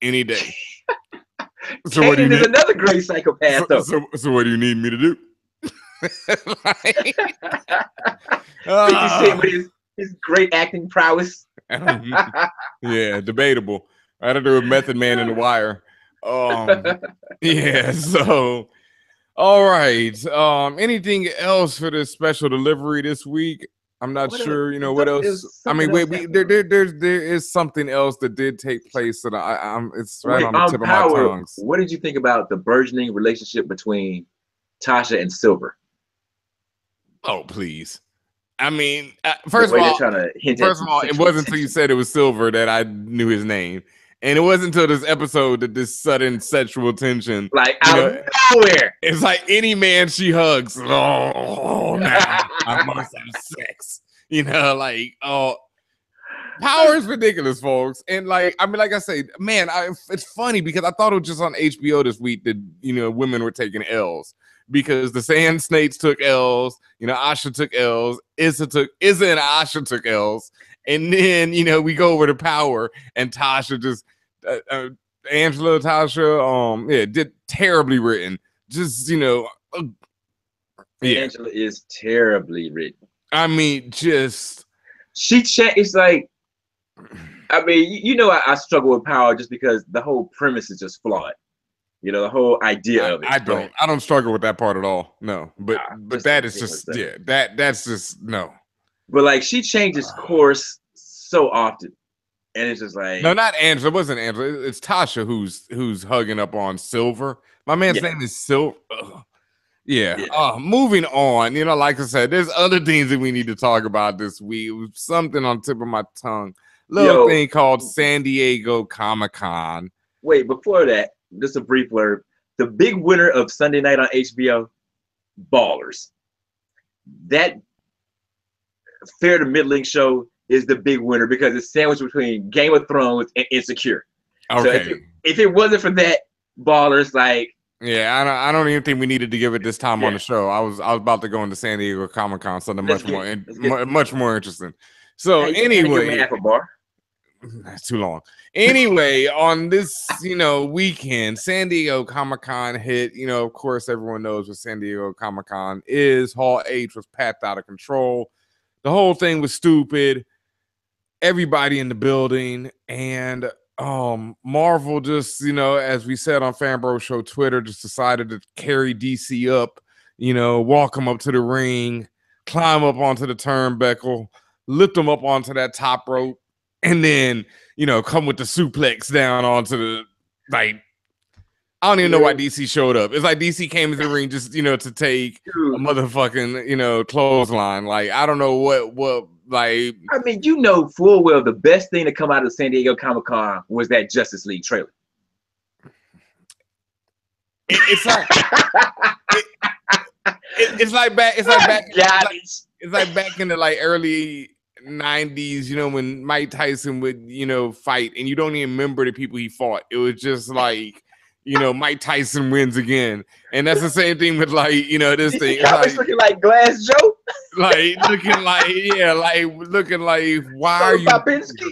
any day. So what do you need? Another great psychopath. So what do you need me to do? His great acting prowess. Yeah, debatable. I had to do with Method Man in The Wire. Yeah, so all right. Anything else for this special delivery this week? I'm not sure. You know what else? I mean, there is something else that did take place that it's right on the tip of my tongue. What did you think about the burgeoning relationship between Tasha and Silver? Oh, please. I mean, first of all, it wasn't until you said it was Silver that I knew his name. And it wasn't until this episode that this sudden sexual tension, like out of nowhere, it's like any man she hugs. Oh, now I must have sex. You know, like, oh, Power is ridiculous, folks. And like, I mean, like I say, man, it's funny because I thought it was just on HBO this week that, you know, women were taking L's because the Sand Snakes took L's. You know, Asha took L's. Izza and Asha took L's. And then, you know, we go over to Power and Tasha just, Angela, Tasha, did terribly written. Just, you know, Angela is terribly written. I mean, just. It's like, I mean, you know, I struggle with Power just because the whole premise is just flawed. You know, the whole idea of it. I don't struggle with that part at all. No, but that is just, that's just, no. But like she changes course so often, and it's just like no, not Angela. It wasn't Angela. It's Tasha who's hugging up on Silver. My man's name is Silver. Yeah. Moving on. You know, like I said, there's other things that we need to talk about this week. It was something on the tip of my tongue. Little thing called San Diego Comic-Con. Wait, before that, just a brief word. The big winner of Sunday night on HBO, Ballers. That fair to middling show is the big winner because it's sandwiched between Game of Thrones and Insecure. Okay. So if it wasn't for that, Ballers, like, yeah, I don't even think we needed to give it this time on the show. I was about to go into San Diego Comic-Con, something much more interesting. So anyway, that's too long. Anyway, on this, you know, weekend, San Diego Comic-Con hit. You know, of course, everyone knows what San Diego Comic-Con is. Hall H was packed out of control. The whole thing was stupid. everybody in the building, and Marvel just, as we said on FanBrosShow Twitter, just decided to carry DC up, walk him up to the ring, climb up onto the turnbuckle, lift him up onto that top rope, and then, come with the suplex down onto the, like, I don't even know why DC showed up. It's like DC came into the ring just, to take a motherfucking, clothesline. Like, I don't know what, like. I mean, full well the best thing to come out of San Diego Comic-Con was that Justice League trailer. It's like, it's like back in the like early 90s, when Mike Tyson would, fight, and you don't even remember the people he fought. It was just like, Mike Tyson wins again. And that's the same thing with like, this thing. It's like, looking like Glass Joe. Like looking like why are you Babinski?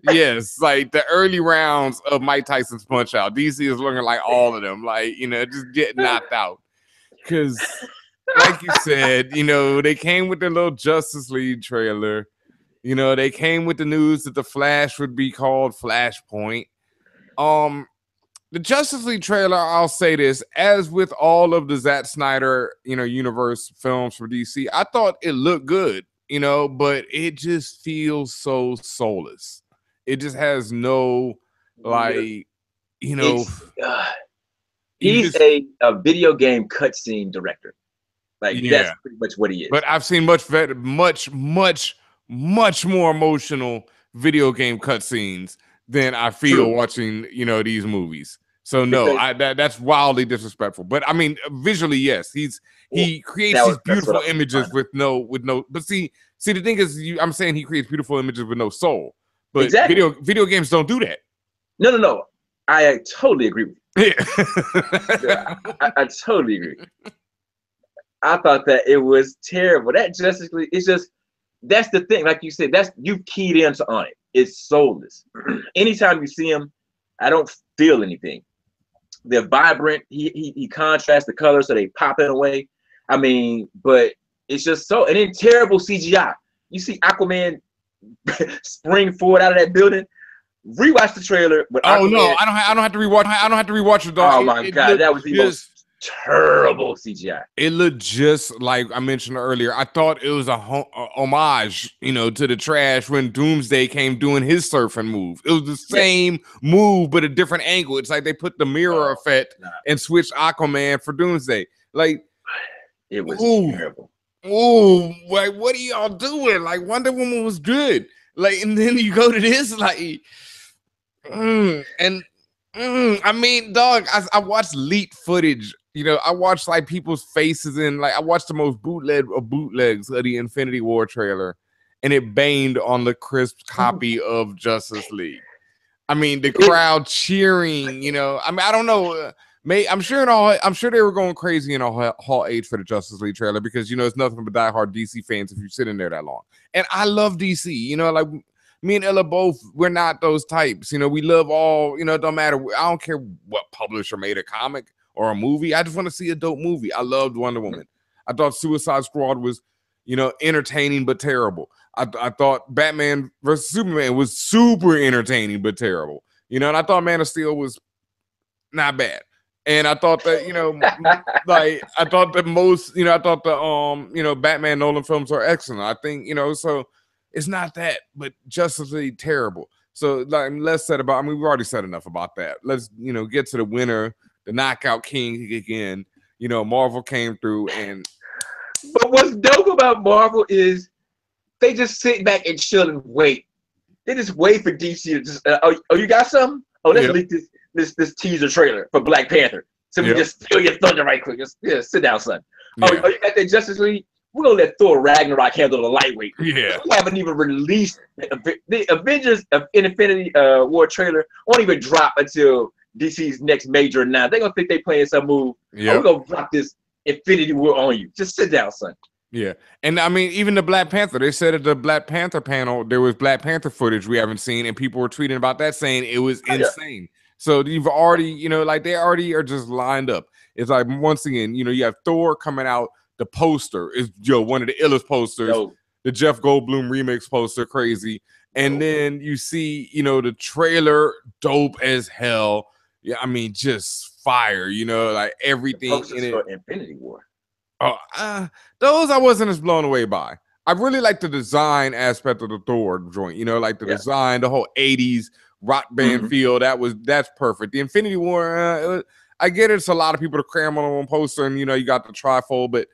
Yes, like the early rounds of Mike Tyson's Punch Out. DC is looking like all of them, like, just get knocked out. Cause like you said, they came with the little Justice League trailer. They came with the news that the Flash would be called Flashpoint. The Justice League trailer, I'll say this, as with all of the Zack Snyder, universe films for DC, I thought it looked good, but it just feels so soulless. It just has no, like, he's a video game cutscene director. Like, that's pretty much what he is. But I've seen much more emotional video game cutscenes than I feel watching, these movies. So no, that's wildly disrespectful. But I mean, visually, yes, he creates these beautiful images with no. But see, the thing is, I'm saying he creates beautiful images with no soul. But video games don't do that. No. I totally agree with you. Yeah. I totally agree. I thought that it was terrible. That Justice League, it's just, that's the thing. Like you said, you keyed into on it. It's soulless. Anytime you see him, I don't feel anything. They're vibrant. He contrasts the colors so they pop in a way. I mean, but it's just so, and then terrible CGI. You see Aquaman spring forward out of that building. Rewatch the trailer. But Aquaman, no, I don't have to rewatch. I don't have to rewatch it. Dog. Oh my god, that was the most terrible CGI. It looked just like I mentioned earlier. I thought it was a homage, to the trash when Doomsday came doing his surfing move. It was the same move, but a different angle. It's like they put the mirror effect and switched Aquaman for Doomsday. Like, it was terrible. Ooh, like, what are y'all doing? Like, Wonder Woman was good. Like, and then you go to this, like, I mean, dog, I watched leaked footage. I watched like people's faces and like I watched the most bootlegs of the Infinity War trailer, and it banged on the crisp copy of Justice League. I mean, the crowd cheering. I mean, I don't know. I'm sure they were going crazy in Hall H for the Justice League trailer because it's nothing but diehard DC fans if you sit in there that long. And I love DC. Like me and Ella both, we're not those types. We love all. It don't matter. I don't care what publisher made a comic or a movie. I just want to see a dope movie. I loved Wonder Woman. I thought Suicide Squad was, entertaining but terrible. I thought Batman versus Superman was super entertaining but terrible. And I thought Man of Steel was not bad. And I thought that, like I thought that most, I thought the Batman Nolan films are excellent. I think, so it's not that, but Justice League terrible. So like less said about, we've already said enough about that. Let's, get to the winner. The knockout king again. Marvel came through and. But what's dope about Marvel is they just sit back and chill and wait. They just wait for DC to just. You got something? Oh, let's leak this teaser trailer for Black Panther. So we just steal your thunder right quick. Just sit down, son. Oh, you got that Justice League? We're gonna let Thor Ragnarok handle the lightweight. Yeah. We haven't even released the Avengers of Infinity War trailer. Won't even drop until DC's next major now. They're gonna think they playing some move. We're gonna drop this Infinity War on you. Just sit down, son. Yeah. And I mean, even the Black Panther, they said at the Black Panther panel, there was Black Panther footage we haven't seen, and people were tweeting about that saying it was insane. So you've already, like they already are just lined up. It's like, once again, you have Thor coming out. The poster is one of the illest posters. The Jeff Goldblum remix poster, crazy. And then you see, you know, the trailer, dope as hell. Yeah, I mean, just fire, you know, like everything in it. For Infinity War. Oh, those I wasn't as blown away by. I really like the design aspect of the Thor joint, you know, like the design, the whole 80s rock band feel. That's perfect. The Infinity War, I get it's a lot of people to cram on one poster, and you know, you got the trifold, but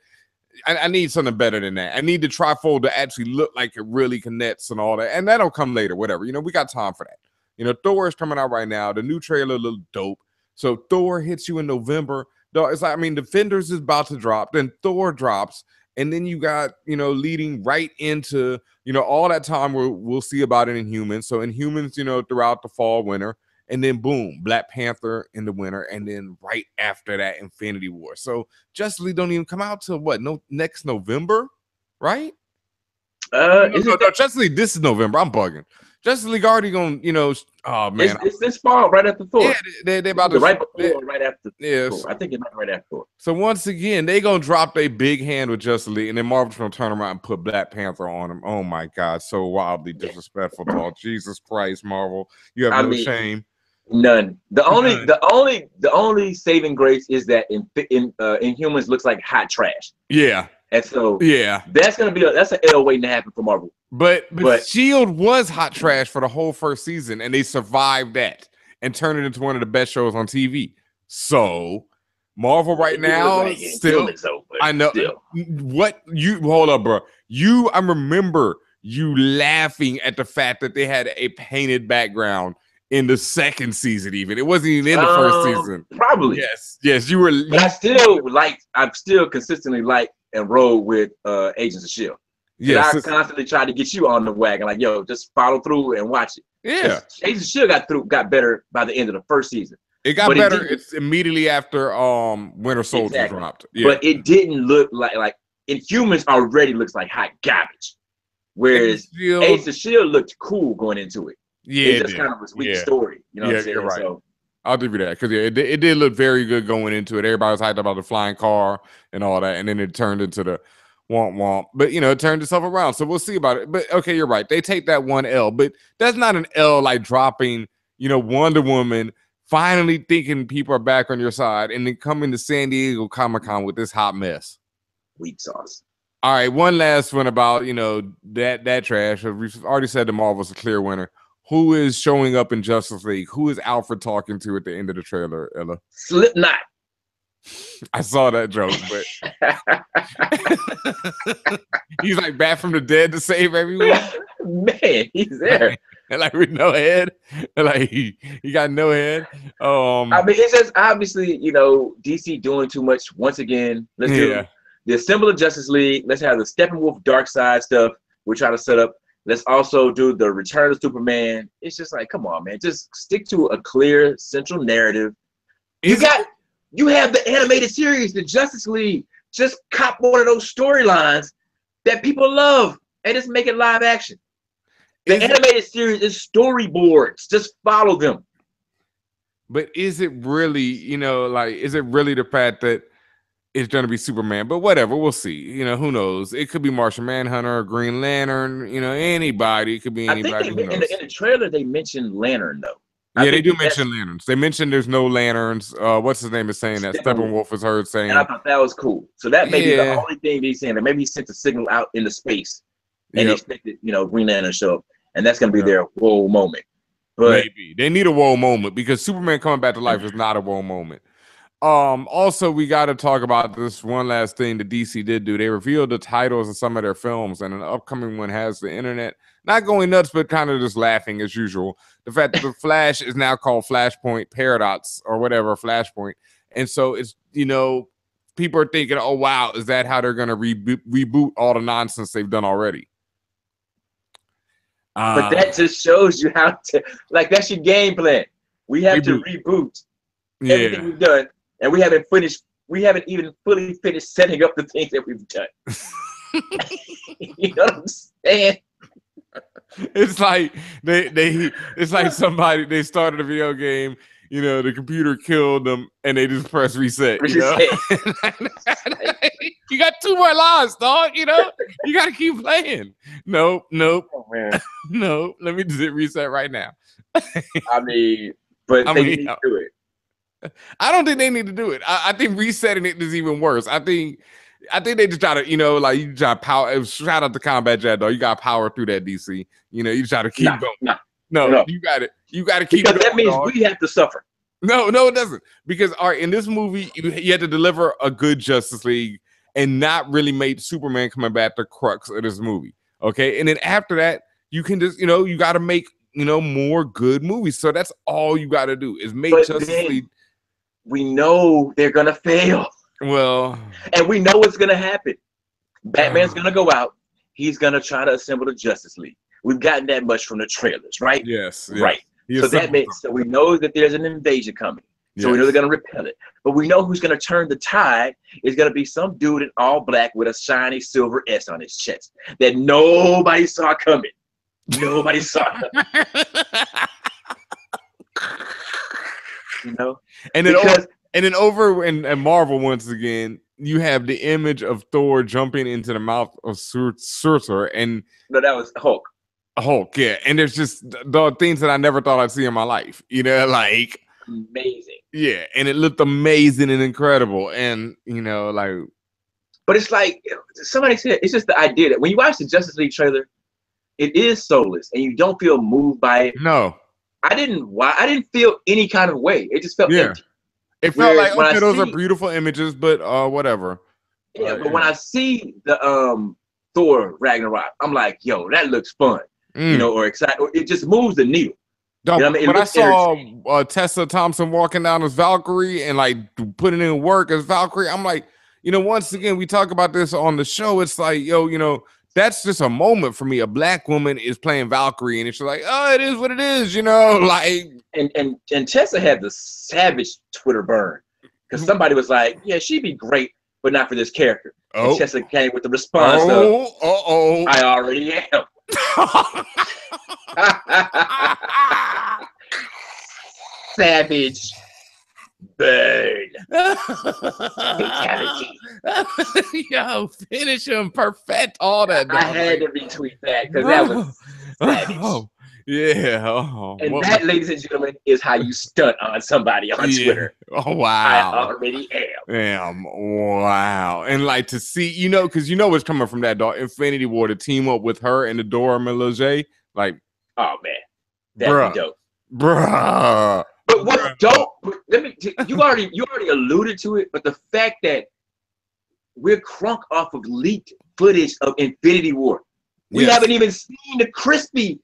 I need something better than that. I need the trifold to actually look like it really connects and all that. And that'll come later, whatever. You know, we got time for that. You know, Thor is coming out right now. The new trailer look dope. So Thor hits you in November. It's like, I mean, Defenders is about to drop. Then Thor drops. And then you got, you know, leading right into, you know, all that time we'll see about it in Inhumans. So Inhumans, you know, throughout the fall, winter. And then boom, Black Panther in the winter, and then right after that, Infinity War. So Justice League don't even come out till what? Next November, right? No, Justice League. This is November. I'm bugging. Justice League already gonna, you know. Oh man, it's this fall, right after Thor. Yeah, they about to right before, right after. Yes, Thor. I think it's right after Thor. So once again, they gonna drop their big hand with Justice League, and then Marvel's gonna turn around and put Black Panther on them. Oh my God, so wildly disrespectful, Paul. Jesus Christ, Marvel, you have no shame. None. The only saving grace is that Inhumans looks like hot trash. Yeah. And so that's gonna be that's an L waiting to happen for Marvel. But Shield was hot trash for the whole first season, and they survived that and turned it into one of the best shows on TV. So Marvel right now still, I know what you hold up, bro. I remember you laughing at the fact that they had a painted background in the second season. Even it wasn't even in the first season. Probably yes, you were. But I still consistently like and roll with Agents of S.H.I.E.L.D. Yes, I constantly try to get you on the wagon, like, yo, just follow through and watch it. Yeah, Agents of S.H.I.E.L.D. got better by the end of the first season. It got better. It's immediately after Winter Soldier dropped. Yeah. But it didn't look like Inhumans already looks like hot garbage. Whereas Agents of S.H.I.E.L.D. looked cool going into it. Yeah, it just kind of was weak story. You know what I'm saying? You're right. So, I'll give you that because it did look very good going into it. Everybody was hyped about the flying car and all that, and then it turned into the womp womp. But you know, it turned itself around. So we'll see about it. But okay, you're right. They take that one L, but that's not an L like dropping, you know, Wonder Woman, finally thinking people are back on your side, and then coming to San Diego Comic-Con with this hot mess. Weak sauce. All right, one last one about, you know, that trash. We've already said the Marvel's a clear winner. Who is showing up in Justice League? Who is Alfred talking to at the end of the trailer, Ella? Slipknot. I saw that joke, but he's like back from the dead to save everyone. Man, he's there. And like with no head. And like he got no head. I mean, it's just obviously, you know, DC doing too much once again. Let's do the Assemble of Justice League. Let's have the Steppenwolf Dark Side stuff we're trying to set up. Let's also do the Return of Superman. It's just like, come on, man. Just stick to a clear central narrative. You have the animated series, the Justice League. Just cop one of those storylines that people love and just make it live action. The animated series is storyboards. Just follow them. But is it really, you know, like, is it really the fact that it's going to be Superman? But whatever, we'll see. You know, who knows? It could be Martian Manhunter, or Green Lantern, you know, anybody. It could be anybody. I think in the trailer, they mentioned Lantern, though. Yeah, they do mention lanterns. They mentioned there's no lanterns. What's his name is saying that? Steppenwolf was heard saying. And I thought that was cool. So that may be the only thing they're saying. That maybe he sent a signal out into space and expected, you know, Green Lantern to show up. And that's going to be their whoa moment. But maybe they need a whoa moment because Superman coming back to life is not a whoa moment. Also, we got to talk about this one last thing that DC did do. They revealed the titles of some of their films, and an upcoming one has the internet not going nuts, but kind of just laughing as usual. The fact that the Flash is now called Flashpoint Paradox or whatever, Flashpoint. And so it's, you know, people are thinking, oh, wow, is that how they're going to reboot all the nonsense they've done already? But that just shows you how to, like, that's your game plan. We have to reboot everything we've done, and we haven't even fully finished setting up the things that we've done. You know what I'm saying? It's like it's like somebody, they started a video game, the computer killed them, and they just press reset. You got 2 more lives, dog. You got to keep playing. Nope. Oh, man. No. Let me just hit reset right now. I mean, they need to do it. I don't think they need to do it. I think resetting it is even worse. I think they just try to, you try to power. Shout out to Combat Jet, though. You got to power through that, DC. You try to keep going. No, you got it. You got to keep because going. That means we have to suffer. No, it doesn't. Because in this movie, you had to deliver a good Justice League and not really make Superman coming back the crux of this movie. Okay, and then after that, you can just, you got to make, more good movies. So that's all you got to do is make Justice League. We know they're gonna fail. Well, and we know what's gonna happen. Batman's gonna go out. He's gonna try to assemble the Justice League. We've gotten that much from the trailers, right? Yes. Right. So that means we know that there's an invasion coming. So we know they're gonna repel it. But we know who's gonna turn the tide is gonna be some dude in all black with a shiny silver S on his chest that nobody saw coming. Nobody saw coming. And then over in Marvel once again, you have the image of Thor jumping into the mouth of Surtur, and no, that was Hulk. Yeah, and there's just the things that I never thought I'd see in my life. Like amazing. Yeah, and it looked amazing and incredible, and But it's like somebody said, it's just the idea that when you watch the Justice League trailer, it is soulless, and you don't feel moved by it. No. I didn't feel any kind of way. It just felt empty. It felt like, okay, those are beautiful images, but whatever. Yeah, but when I see the Thor Ragnarok, I'm like, yo, that looks fun. Or excited. It just moves the needle. When I saw Tessa Thompson walking down as Valkyrie and like putting in work as Valkyrie, I'm like, once again, we talk about this on the show. It's like, yo, that's just a moment for me. A black woman is playing Valkyrie, and it's like, oh, it is what it is, like. And Tessa had the savage Twitter burn because somebody was like, yeah, she'd be great, but not for this character. And Tessa came with the response of, I already am. Savage burn. Fatality. Yo, finish him, perfect all that. I had to retweet that because that was savage. Yeah. And that, ladies and gentlemen, is how you stunt on somebody on Twitter. Oh, wow. I already am. Damn. Wow. And like to see, because what's coming from that, dog. Infinity War to team up with her and the Dora Milaje. Like, oh, man. That'd be dope. Bruh. But what dope, you already alluded to it, but the fact that we're crunk off of leaked footage of Infinity War. We haven't even seen the crispy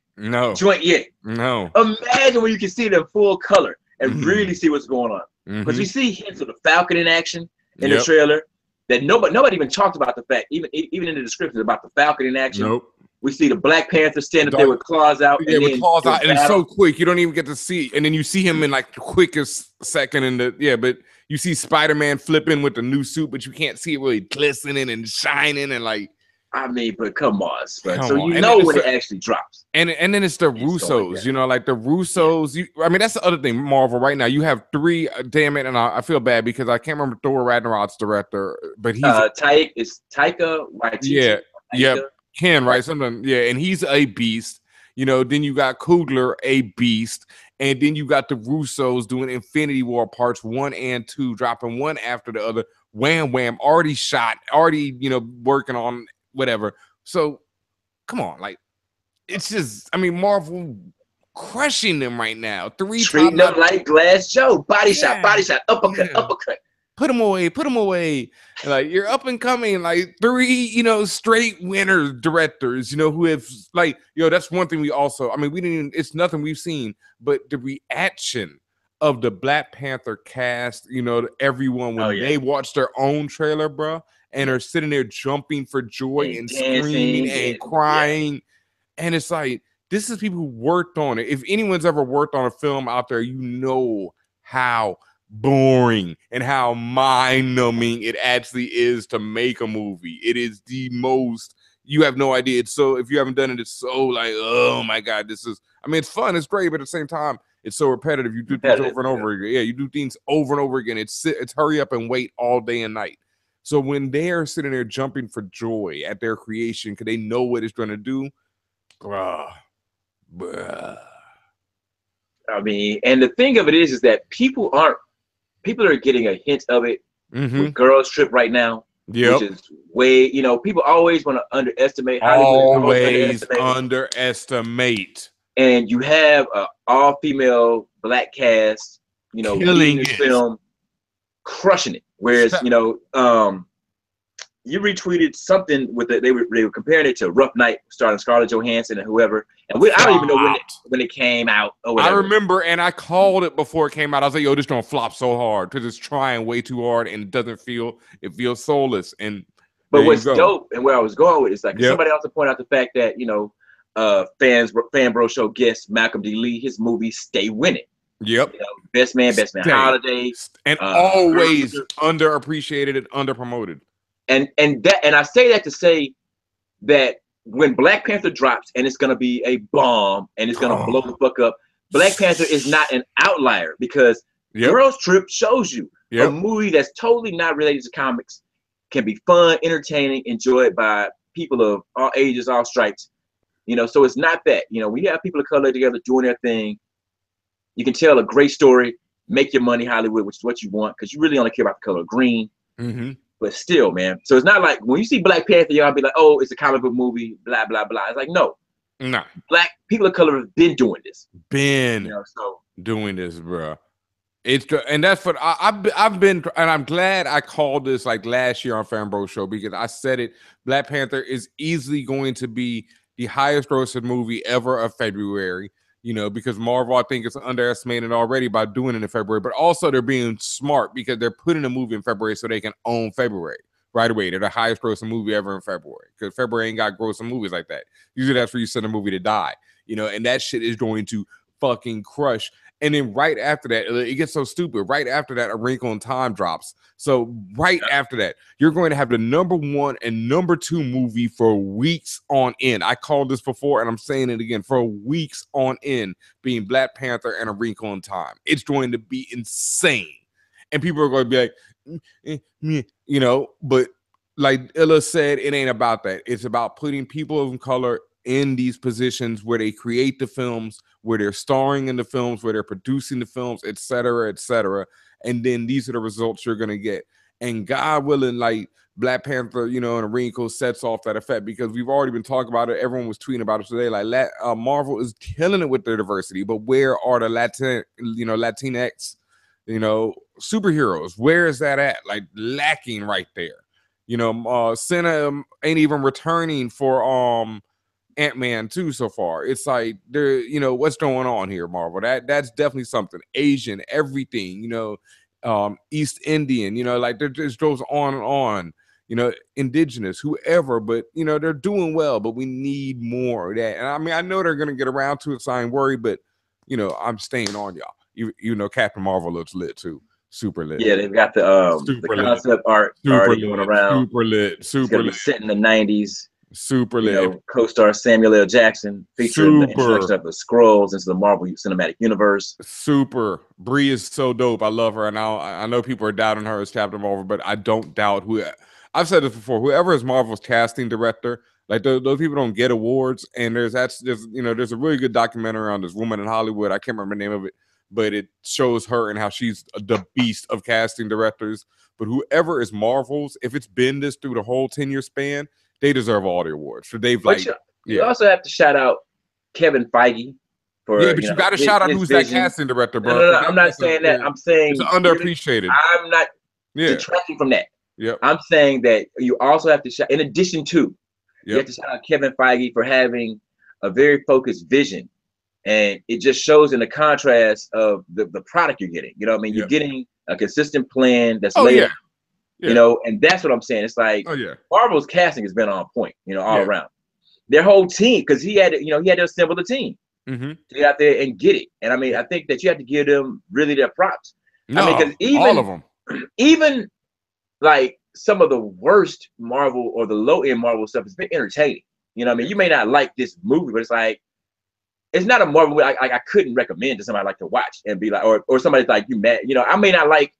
joint yet. No. Imagine when you can see it in full color and really see what's going on. Because we see hints of the Falcon in action in the trailer that nobody even talked about the fact, even in the description about the Falcon in action. Nope. We see the Black Panther standing there with claws out. Yeah, with claws out, and it's so quick you don't even get to see. And then you see him in like the quickest second in the but you see Spider-Man flipping with the new suit, but you can't see it really glistening and shining and like. I mean, but come on, Spud. So you know when it actually drops. And then it's the Russos, like the Russos. That's the other thing, Marvel, right now. You have 3, damn it, and I feel bad because I can't remember Thor Ragnarok's director, but he's Taika Waititi. Yeah. Ken, right? Something, and he's a beast. Then you got Coogler, a beast, and then you got the Russos doing Infinity War parts 1 and 2, dropping one after the other. Wham, already shot, already working on whatever. So, come on, like it's just, Marvel crushing them right now. 3 treating them like Glass Joe, body shot, uppercut. Put them away. Like you're up and coming, like 3, straight winner directors, who have like, that's one thing we also, we didn't even, it's nothing we've seen, but the reaction of the Black Panther cast, everyone when they watch their own trailer, bro, and are sitting there jumping for joy and screaming and crying. And it's like, this is people who worked on it. If anyone's ever worked on a film out there, how boring and how mind-numbing it actually is to make a movie. It is the most, you have no idea. It's so, if you haven't done it, it's so like, oh my God, this is, I mean, it's fun, it's great, but at the same time, it's so repetitive. You do things Repetitive, over and over again. Yeah, you do things over and over again. It's hurry up and wait all day and night. So when they're sitting there jumping for joy at their creation, because they know what it's going to do, bruh. I mean, and the thing of it is that people are getting a hint of it with Girls Trip right now, which is way, you know, people always want to underestimate. Hollywood always underestimate. And you have an all-female black cast, you know, leading this film, crushing it. Whereas, you know, you retweeted something with it. They were comparing it to Rough Night, starring Scarlett Johansson and whoever. And I don't even know when it came out or whatever. I remember, and I called it before it came out. I was like, "Yo, this gonna flop so hard because it's trying way too hard and it feels soulless." And but what's dope and where I was going with is like somebody also pointed out the fact that, you know, FanBrosShow guest Malcolm D. Lee, his movie Stay Winning. Yep. You know, Best Man Holiday, and always underappreciated and underpromoted. And I say that to say that when Black Panther drops and it's gonna be a bomb and it's gonna blow the fuck up, Black Panther is not an outlier because Girls Trip shows you a movie that's totally not related to comics, can be fun, entertaining, enjoyed by people of all ages, all stripes. You know, so it's not that. You know, when you have people of color together doing their thing, you can tell a great story, make your money, Hollywood, which is what you want, because you really only care about the color green. But still, man. So it's not like when you see Black Panther, y'all be like, oh, it's a comic book movie, blah, blah, blah. It's like, no. Black people of color have been doing this. You know, doing this, bro. And that's what I've been, and I'm glad I called this like last year on FanBrosShow because I said it. Black Panther is easily going to be the highest grossing movie ever of February. You know, because Marvel, I think, is underestimated already by doing it in February, but also they're being smart because they're putting a movie in February so they can own February right away. They're the highest grossing movie ever in February because February ain't got grossing movies like that. Usually that's where you send a movie to die, you know, and that shit is going to fucking crush. And then right after that, it gets so stupid. Right after that, A Wrinkle in Time drops. So right after that, you're going to have the #1 and #2 movie for weeks on end. I called this before, and I'm saying it again, for weeks on end, being Black Panther and A Wrinkle in Time. It's going to be insane. And people are going to be like, you know, but like Illa said, it ain't about that. It's about putting people of color in these positions where they create the films, where they're starring in the films, where they're producing the films, et cetera, and then these are the results you're gonna get. And God willing, like Black Panther, you know, and A Wrinkle sets off that effect because we've already been talking about it. Everyone was tweeting about it today. Like Marvel is killing it with their diversity, but where are the Latinx, you know, superheroes? Where is that at? Like lacking right there. You know, Senna ain't even returning for Ant-Man 2 so far. It's like there, you know, what's going on here, Marvel? That's definitely something. Asian, everything, you know, East Indian, you know, like there just goes on and on, you know, indigenous, whoever, but you know, they're doing well, but we need more of that. And I mean, I know they're gonna get around to it, so I ain't worried, but you know, I'm staying on y'all. You know, Captain Marvel looks lit too. Super lit. Yeah, they've got the concept art already going around. Super lit. Super lit. Set in the 90s. Super lit. You know, co-star Samuel L. Jackson featuring the introduction of the Skrulls into the Marvel Cinematic Universe. Super. Brie is so dope. I love her, and I know people are doubting her as Captain Marvel, but I don't doubt who. I've said this before. Whoever is Marvel's casting director, like those people don't get awards. And there's a really good documentary on this woman in Hollywood. I can't remember the name of it, but it shows her and how she's the beast of casting directors. But whoever is Marvel's, if it's been this through the whole 10-year span, they deserve all the awards. So they've you also have to shout out Kevin Feige for but you got to shout out who's vision. That casting director, bro. No, I'm not saying that. I'm saying it's underappreciated. I'm not detracting from that. Yep. I'm saying that you also have to shout, in addition to, you have to shout out Kevin Feige for having a very focused vision, and it just shows in the contrast of the product you're getting. You know what I mean? You're getting a consistent plan that's laid out. You know, and that's what I'm saying. It's like Marvel's casting has been on point, you know, all around. Their whole team, because he had to assemble the team to get out there and get it. And I mean, I think that you have to give them really their props. No, I mean, because all of them, even like some of the worst Marvel or the low end Marvel stuff has been entertaining. You know what I mean? You may not like this movie, but it's like it's not a Marvel movie I couldn't recommend to somebody like to watch and be like, or somebody's like, you mad, you know, I may not like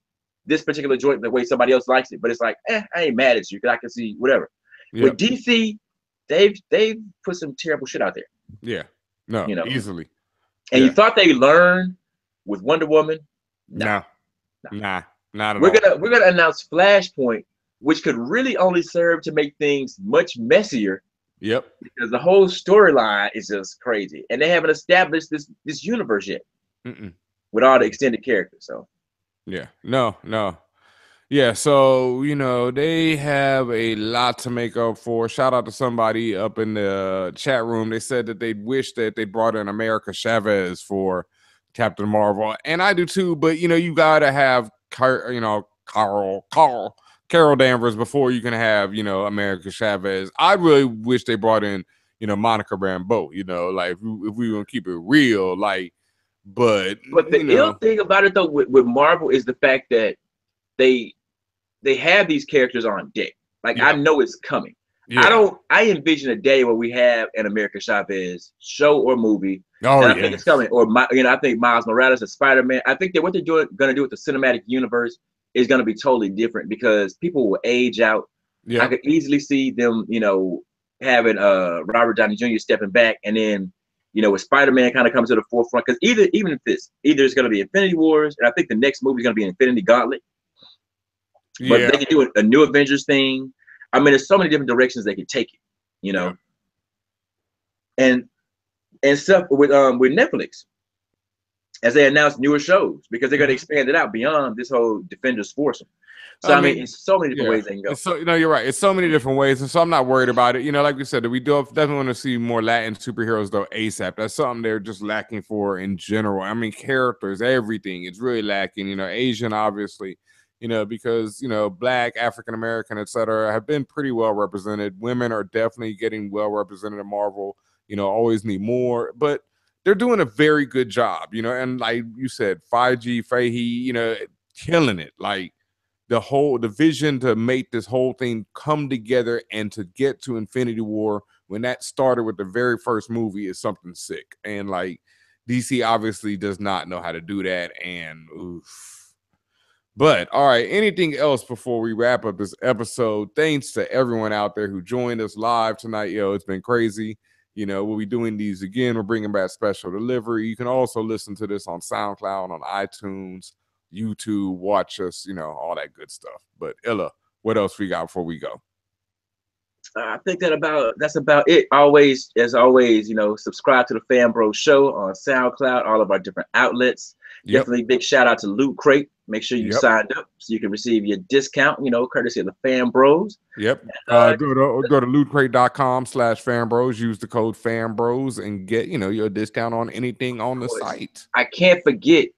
this particular joint the way somebody else likes it, but it's like, I ain't mad at you because I can see whatever. Yep. With DC, they've put some terrible shit out there. Yeah. No, You know, easily. and you thought they learned with Wonder Woman? Nah, not at We're all. gonna announce Flashpoint, which could really only serve to make things much messier. Yep. Because the whole storyline is just crazy, and they haven't established this universe yet with all the extended characters. So yeah, no. Yeah, so you know they have a lot to make up for. Shout out to somebody up in the chat room. They said that they wish that they brought in America Chavez for Captain Marvel, and I do too. But you know, you gotta have Carol Danvers before you can have America Chavez. I really wish they brought in Monica Rambeau. You know, like if we gonna keep it real, like, but the ill thing about it though with Marvel is the fact that they have these characters on deck. Like I know it's coming. Yeah. I envision a day where we have an America Chavez show or movie. Oh, and I think it's coming. Or I think Miles Morales and Spider-Man. I think that what they're gonna do with the cinematic universe is gonna be totally different because people will age out. Yeah. I could easily see them, having Robert Downey Jr. stepping back, and then with Spider-Man kind of comes to the forefront. Because either it's gonna be Infinity Wars, and I think the next movie is gonna be Infinity Gauntlet. But they could do a new Avengers thing. I mean, there's so many different directions they could take it, and stuff with Netflix as they announce newer shows because they're going to expand it out beyond this whole Defenders foursome. So I mean, it's so many different ways they can go. So you're right. It's so many different ways, and so I'm not worried about it. Like we said, we definitely want to see more Latin superheroes though ASAP. That's something they're just lacking for in general. I mean, characters, everything. It's really lacking. Asian, obviously. Because Black, African American, etc., have been pretty well represented. Women are definitely getting well represented in Marvel. Always need more, but they're doing a very good job. And like you said, 5G, Fahey, killing it. Like the vision to make this whole thing come together and to get to Infinity War when that started with the very first movie is something sick. And like DC obviously does not know how to do that. And oof. But all right, anything else before we wrap up this episode? Thanks to everyone out there who joined us live tonight. It's been crazy. We'll be doing these again. We're bringing back special delivery. You can also listen to this on SoundCloud, on iTunes, YouTube, watch us, all that good stuff. But Illa, what else we got before we go? I think that's about it. Always, as always, subscribe to the FanBros Show on SoundCloud, all of our different outlets. Definitely big shout out to Loot Crate. Make sure you signed up so you can receive your discount, courtesy of the FanBros. Yep. Go to lootcrate.com/FanBros. Use the code FanBros and get, your discount on anything on the site. I can't forget,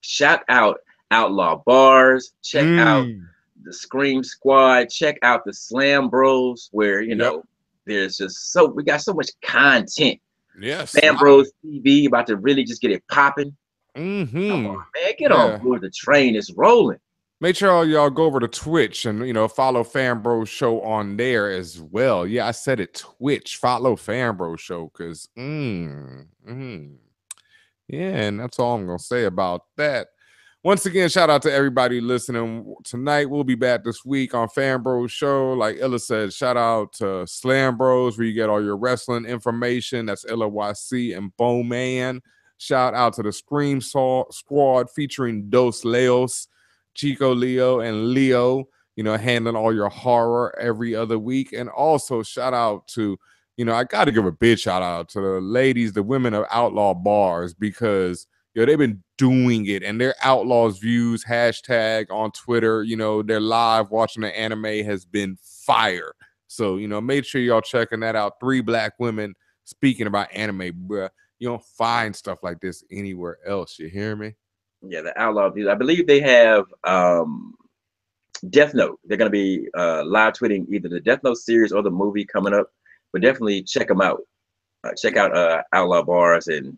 shout out Outlaw Bars. Check out the Scream Squad. Check out the Slam Bros, where there's just we got so much content. Yes. FanBros TV about to really just get it popping. Come on, man, get on board. The train is rolling. Make sure all y'all go over to Twitch and follow FanBros Show on there as well. Yeah, I said it. Twitch. Follow FanBros Show because yeah, and that's all I'm gonna say about that. Once again, shout out to everybody listening tonight. We'll be back this week on FanBros Show. Like Illa said, shout out to Slam Bros, where you get all your wrestling information. That's LYC and Bowman. Shout out to the Scream Squad featuring Dos Leos, Chico Leo, and Leo, handling all your horror every other week. And also shout out to, I got to give a big shout out to the ladies, the women of Outlaw Bars, because they've been doing it, and their Outlaws views hashtag on Twitter, their live watching the anime has been fire. So, make sure y'all checking that out. 3 Black women speaking about anime, bruh. You don't find stuff like this anywhere else. You hear me? Yeah, the Outlaw views. I believe they have Death Note. They're going to be live tweeting either the Death Note series or the movie coming up. But definitely check them out. Check out Outlaw Bars and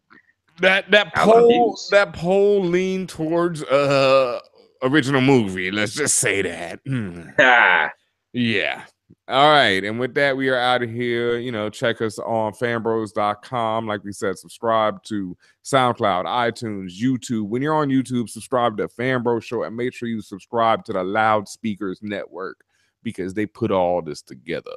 that poll leaned towards original movie. Let's just say that. Yeah. All right. And with that, we are out of here. You know, check us on fanbros.com. Like we said, subscribe to SoundCloud, iTunes, YouTube. When you're on YouTube, subscribe to FanBros Show and make sure you subscribe to the Loudspeakers Network because they put all this together.